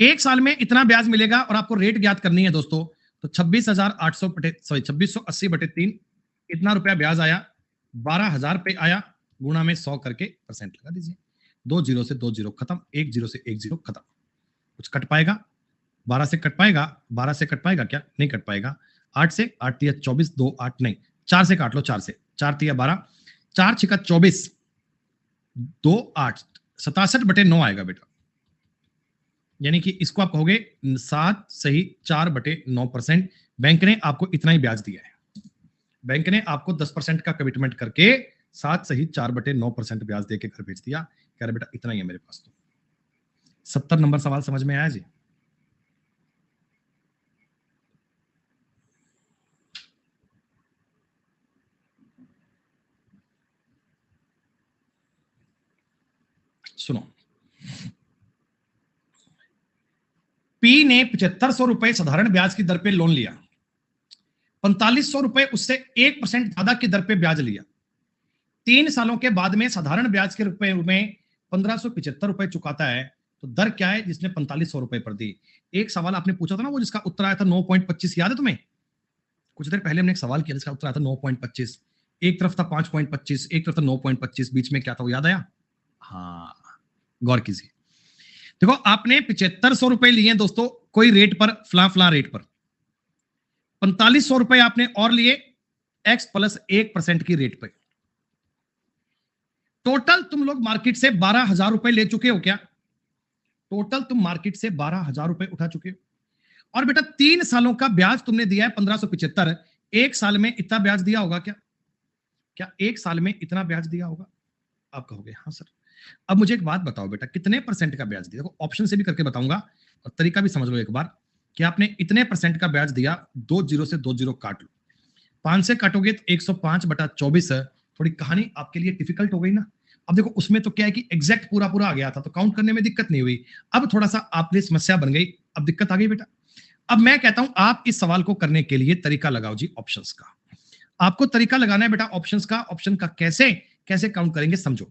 1 साल में इतना ब्याज मिलेगा और आपको रेट ज्ञात करनी है दोस्तों। तो 26,800 बटे 3 इतना रुपया ब्याज आया, 12,000 पे आया, गुणा में 100 करके परसेंट लगा दीजिए। 2 जीरो से 2 जीरो खत्म, 1 जीरो से 1 जीरो खत्म। कुछ कट पाएगा, 12 से कट पाएगा, 12 से कट पाएगा क्या, नहीं कट पाएगा। 8 से 8 तिया 24, 2 8 नहीं, 4 से काट लो, 4 से 4 तिया 12, 4 छिका 24, 2 8, 67 बटे 9 आएगा बेटा। यानी कि इसको आप कहोगे 7 सही 4 बटे 9%। बैंक ने आपको इतना ही ब्याज दिया है, बैंक ने आपको 10% का कमिटमेंट करके 7 सही 4 बटे 9% ब्याज देके घर भेज दिया। कह रहे बेटा इतना ही है मेरे पास। तो 70 नंबर सवाल समझ में आया जी। सुनो, पी ने 7500 रुपए साधारण ब्याज की दर पे लोन लिया, 4500 रुपए उससे 1% ज्यादा की दर पे ब्याज लिया। 3 सालों के बाद में साधारण ब्याज के रुपए में 1575 रुपए चुकाता है, तो दर क्या है जिसने 4500 रुपए पर दी। एक सवाल आपने पूछा था ना, वो जिसका उत्तर आया था 9.25, याद है तुम्हें। कुछ देर पहले हमने एक सवाल किया जिसका उत्तर आया था 9.25, एक तरफ था 5.25, एक तरफ था 9.25, बीच में क्या था वो याद आया। हाँ गौर कीजिए, देखो आपने 7500 रुपए लिए दोस्तों कोई रेट पर, फला रेट पर, 4500 रुपए आपने और लिए x प्लस 1% की रेट पे। टोटल तुम लोग मार्केट से 12,000 रुपए ले चुके हो क्या। टोटल तुम मार्केट से 12,000 रुपए उठा चुके हो, और बेटा 3 सालों का ब्याज तुमने दिया है 1575, 1 साल में इतना ब्याज दिया होगा क्या। क्या एक साल में इतना ब्याज दिया होगा? आप कहोगे हाँ सर। अब मुझे एक बात बताओ बेटा, कितने परसेंट का ब्याज दिया? देखो ऑप्शन से भी करके बताऊंगा और तरीका भी समझ लो एक बार कि आपने इतने परसेंट का ब्याज दिया, 2 जीरो से 2 जीरो काट लो, 5 से काटोगे तो 105/24 है। थोड़ी कहानी आपके लिए डिफिकल्ट हो गई ना। अब देखो उसमें तो क्या है कि एग्जैक्ट पूरा पूरा आ गया था तो काउंट करने में दिक्कत नहीं हुई। अब थोड़ा सा आपके लिए समस्या बन गई, अब दिक्कत आ गई बेटा। अब मैं कहता हूं आप इस सवाल को करने के लिए तरीका लगाओ जी ऑप्शंस का। आपको तरीका लगाना है बेटा ऑप्शंस का। ऑप्शन का कैसे कैसे काउंट करेंगे समझो।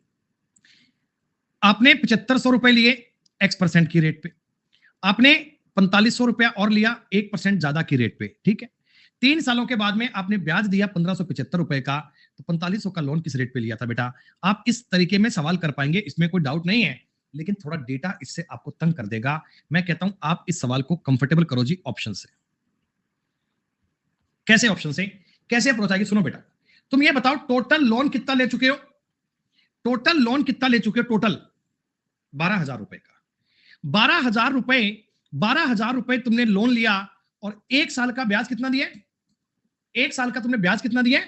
आपने 7500 रुपए लिए X% की रेट पे, आपने 4500 रुपया और लिया 1% ज्यादा की रेट पे, ठीक है। 3 सालों के बाद में आपने ब्याज दिया 1575 रुपए का, तो 4500 का लोन किस रेट पे लिया था बेटा? आप इस तरीके में सवाल कर पाएंगे, इसमें कोई डाउट नहीं है, लेकिन थोड़ा डेटा इससे आपको तंग कर देगा। मैं कहता हूं आप इस सवाल को कंफर्टेबल करो जी ऑप्शन से। कैसे ऑप्शन से कैसे अप्रोच आएगी? सुनो बेटा, तुम ये बताओ टोटल लोन कितना ले चुके हो? टोटल लोन कितना ले चुके हो? टोटल 12,000 रुपए का। 12,000 रुपए, 12,000 रुपए तुमने लोन लिया और एक साल का ब्याज कितना दिया? एक साल का तुमने ब्याज कितना दिया?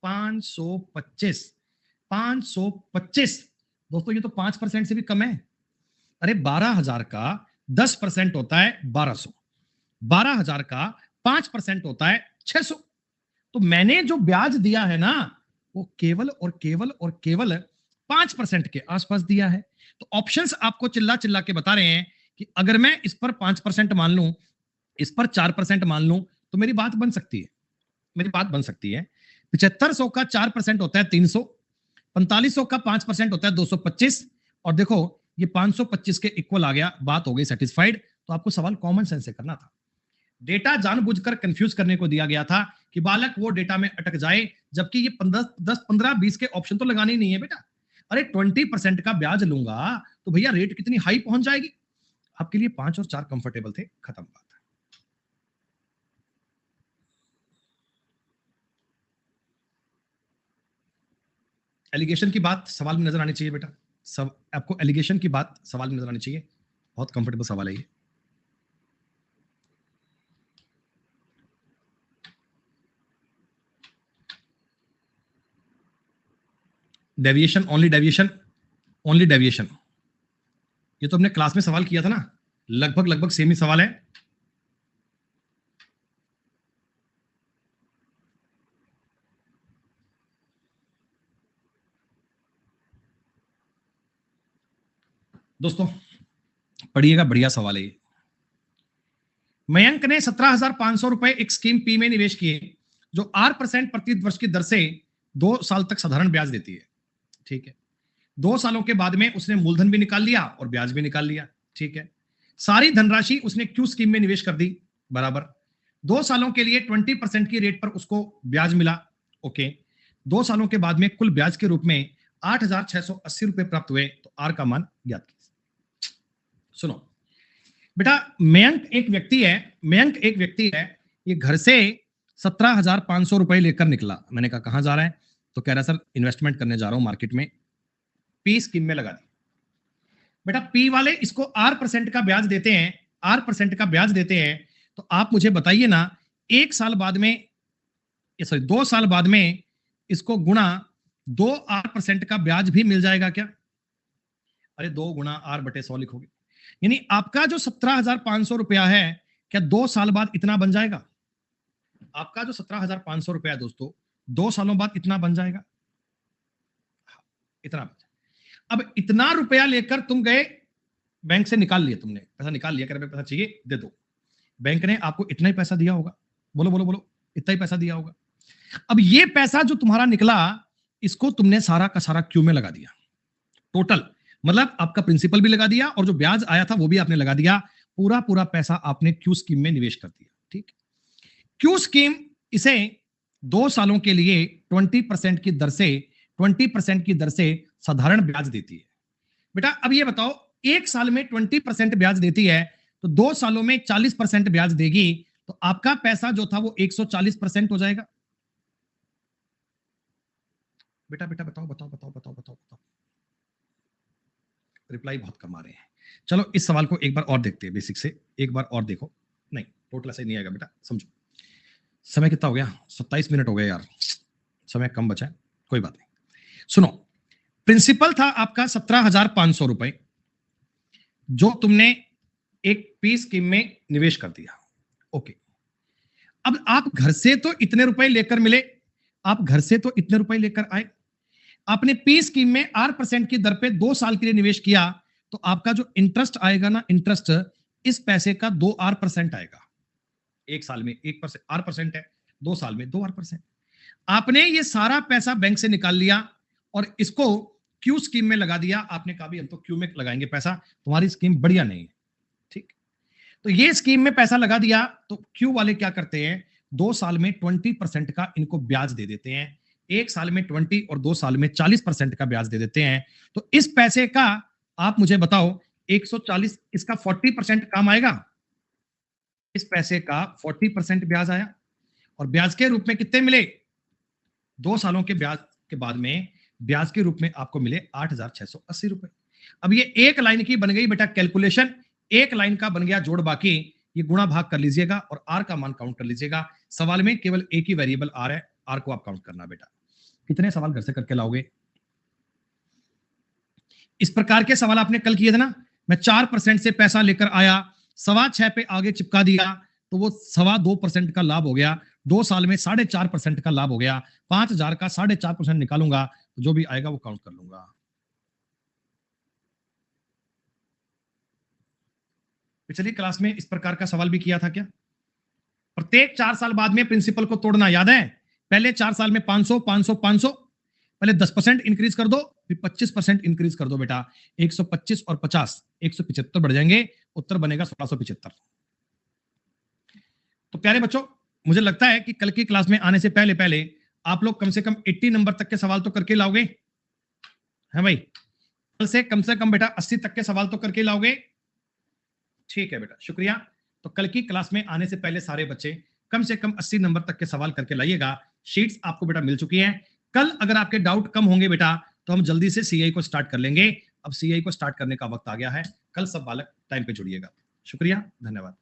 525। 525 दोस्तों, ये तो 5% से भी कम है। अरे 12,000 का 10% होता है 1200, 12,000 का 5% होता है 600। तो मैंने जो ब्याज दिया है ना, वो केवल और केवल और केवल 5% के आसपास दिया है। तो ऑप्शंस आपको चिल्ला चिल्ला के बता रहे हैं कि अगर मैं इस पर 5% मान लूं, इस पर 4% मान लूं, तो मेरी बात बन सकती है। मेरी बात बन सकती है। 7500 का 4% होता है 300, 4500 का 5% होता है 225, और देखो ये 525 के इक्वल आ गया, बात हो गई सेटिस्फाइड। तो आपको सवाल कॉमन सेंस से करना था। डेटा जानबूझकर कंफ्यूज करने को दिया गया था कि बालक वो डेटा में अटक जाए, जबकि ये 10, 15, 20 के ऑप्शन तो लगाने ही नहीं है बेटा। अरे 20% का ब्याज लूंगा तो भैया रेट कितनी हाई पहुंच जाएगी। आपके लिए 5 और 4 कंफर्टेबल थे, खत्म बात। एलिगेशन की बात सवाल में नजर आनी चाहिए बेटा। सब आपको एलिगेशन की बात सवाल में नजर आनी चाहिए। बहुत कंफर्टेबल सवाल है ये। Deviation, only deviation, only deviation. ये तो हमने क्लास में सवाल किया था ना, लगभग लगभग सेम ही सवाल है। दोस्तों पढ़िएगा, बढ़िया सवाल है ये। मयंक ने 17,500 रुपए एक स्कीम पी में निवेश किए जो 8% प्रति वर्ष की दर से 2 साल तक साधारण ब्याज देती है, ठीक है। 2 सालों के बाद में उसने मूलधन भी निकाल लिया और ब्याज भी निकाल लिया, ठीक है। सारी धनराशि उसने क्यू स्कीम में निवेश कर दी, बराबर। 2 सालों के लिए 20% की रेट पर उसको ब्याज मिला, ओके। 2 सालों के बाद में कुल ब्याज के रूप में 8,680 रुपए प्राप्त हुए, तो आर का मान ज्ञात कीजिए। सुनो बेटा, मयंक एक व्यक्ति है, मयंक एक व्यक्ति है, ये घर से 17,500 रुपए लेकर निकला। मैंने कहा कहां जा रहा है? तो कह रहा सर इन्वेस्टमेंट करने जा रहा हूं मार्केट में, पी स्कीम में लगा दी। बेटा पी वाले इसको R% का ब्याज देते हैं, R% का ब्याज देते हैं। तो आप मुझे बताइए ना, एक साल बाद में, सॉरी 2 साल बाद में इसको गुणा 2 R% का ब्याज भी मिल जाएगा क्या? अरे 2 गुणा R/100 लिखोगे, यानी आपका जो 17,500 रुपया है, क्या 2 साल बाद इतना बन जाएगा? आपका जो 17,500 रुपया है दोस्तों, 2 सालों बाद इतना बन जाएगा। इतना बन जाएगा। अब इतना रुपया लेकर तुम गए बैंक से, निकाल लिया तुमने, पैसा निकाल लिया, पैसा चाहिए दे दो। बैंक ने आपको इतना ही पैसा दिया होगा, बोलो बोलो बोलो, इतना ही पैसा दिया होगा। अब ये पैसा जो तुम्हारा निकला, इसको तुमने सारा का सारा क्यू में लगा दिया, टोटल। मतलब आपका प्रिंसिपल भी लगा दिया और जो ब्याज आया था वो भी आपने लगा दिया। पूरा पूरा पैसा आपने क्यू स्कीम में निवेश कर दिया, ठीक। क्यू स्कीम इसे 2 सालों के लिए 20% की दर से 20% की दर से साधारण ब्याज देती है। बेटा अब ये बताओ, एक साल में 20% ब्याज देती है, तो 2 सालों में 40% ब्याज देगी, तो आपका पैसा जो था वो 140% हो जाएगा। बेटा बेटा बताओ बताओ बताओ बताओ बताओ बताओ। रिप्लाई बहुत कम आ रहे हैं। चलो इस सवाल को एक बार और देखते हैं बेसिक से, एक बार और देखो। नहीं टोटल ऐसे नहीं आएगा बेटा, समझो। समय कितना हो गया? 27 मिनट हो गए यार, समय कम बचा है। कोई बात नहीं। सुनो, प्रिंसिपल था आपका 17,500 रुपए, जो तुमने एक पी स्कीम में निवेश कर दिया। ओके, अब आप घर से तो इतने रुपए लेकर मिले, आप घर से तो इतने रुपए लेकर आए, आपने पी स्कीम में 8% की दर पे 2 साल के लिए निवेश किया, तो आपका जो इंटरेस्ट आएगा ना, इंटरेस्ट इस पैसे का 2% आएगा। एक साल में 1% 8% है, 2 साल में 2%। आपने ये सारा पैसा बैंक से निकाल लिया और इसको क्यू स्कीम में लगा दिया। आपने कहा भी हम तो क्यू में लगाएंगे पैसा, तुम्हारी स्कीम बढ़िया नहीं है, ठीक। तो ये स्कीम में पैसा लगा दिया, तो क्यू वाले क्या करते हैं, 2 साल में 20% का इनको ब्याज दे देते हैं, 1 साल में 20 और 2 साल में 40% का ब्याज दे देते हैं। तो इस पैसे का आप मुझे बताओ, 140, इसका 40% काम आएगा, इस पैसे का 40% ब्याज आया, और ब्याज के रूप में कितने मिले, 2 सालों के ब्याज के बाद में ब्याज के रूप में आपको मिले 8,680 रुपए। अब ये एक लाइन की बन गई बेटा कैलकुलेशन, एक लाइन का बन गया जोड़ बाकी, ये गुणा भाग कर लीजिएगा और आर का मान काउंट कर लीजिएगा। सवाल में केवल एक ही वेरिएबल आर है, आर को आप काउंट करना बेटा। कितने सवाल घर से करके लाओगे? इस प्रकार के सवाल आपने कल किए थे ना, मैं 4% से पैसा लेकर आया, 6.25 पे आगे चिपका दिया, तो वो 2.25% का लाभ हो गया, 2 साल में 4.5% का लाभ हो गया, 5,000 का 4.5% निकालूंगा, तो जो भी आएगा वो काउंट कर लूंगा। पिछली क्लास में इस प्रकार का सवाल भी किया था क्या? प्रत्येक 4 साल बाद में प्रिंसिपल को तोड़ना याद है? पहले 4 साल में 500 500 500, पहले 10% इंक्रीज कर दो, फिर 25% इंक्रीज कर दो बेटा, 125 और 50 175 बढ़ जाएंगे, उत्तर बनेगा 1675। तो प्यारे बच्चों, मुझे लगता है कि कल की क्लास में आने से पहले पहले आप लोग कम से कम 80 नंबर तक के सवाल तो करके लाओगे, है भाई? कल से कम बेटा 80 तक के सवाल तो करके लाओगे, ठीक है बेटा, शुक्रिया। तो कल की क्लास में आने से पहले सारे बच्चे कम से कम 80 नंबर तक के सवाल करके लाइएगा। शीट्स आपको बेटा मिल चुकी हैं। कल अगर आपके डाउट कम होंगे बेटा, तो हम जल्दी से सीआई को स्टार्ट कर लेंगे। अब सीआई को स्टार्ट करने का वक्त आ गया है, कल सब बालक टाइम पे जुड़िएगा। शुक्रिया, धन्यवाद।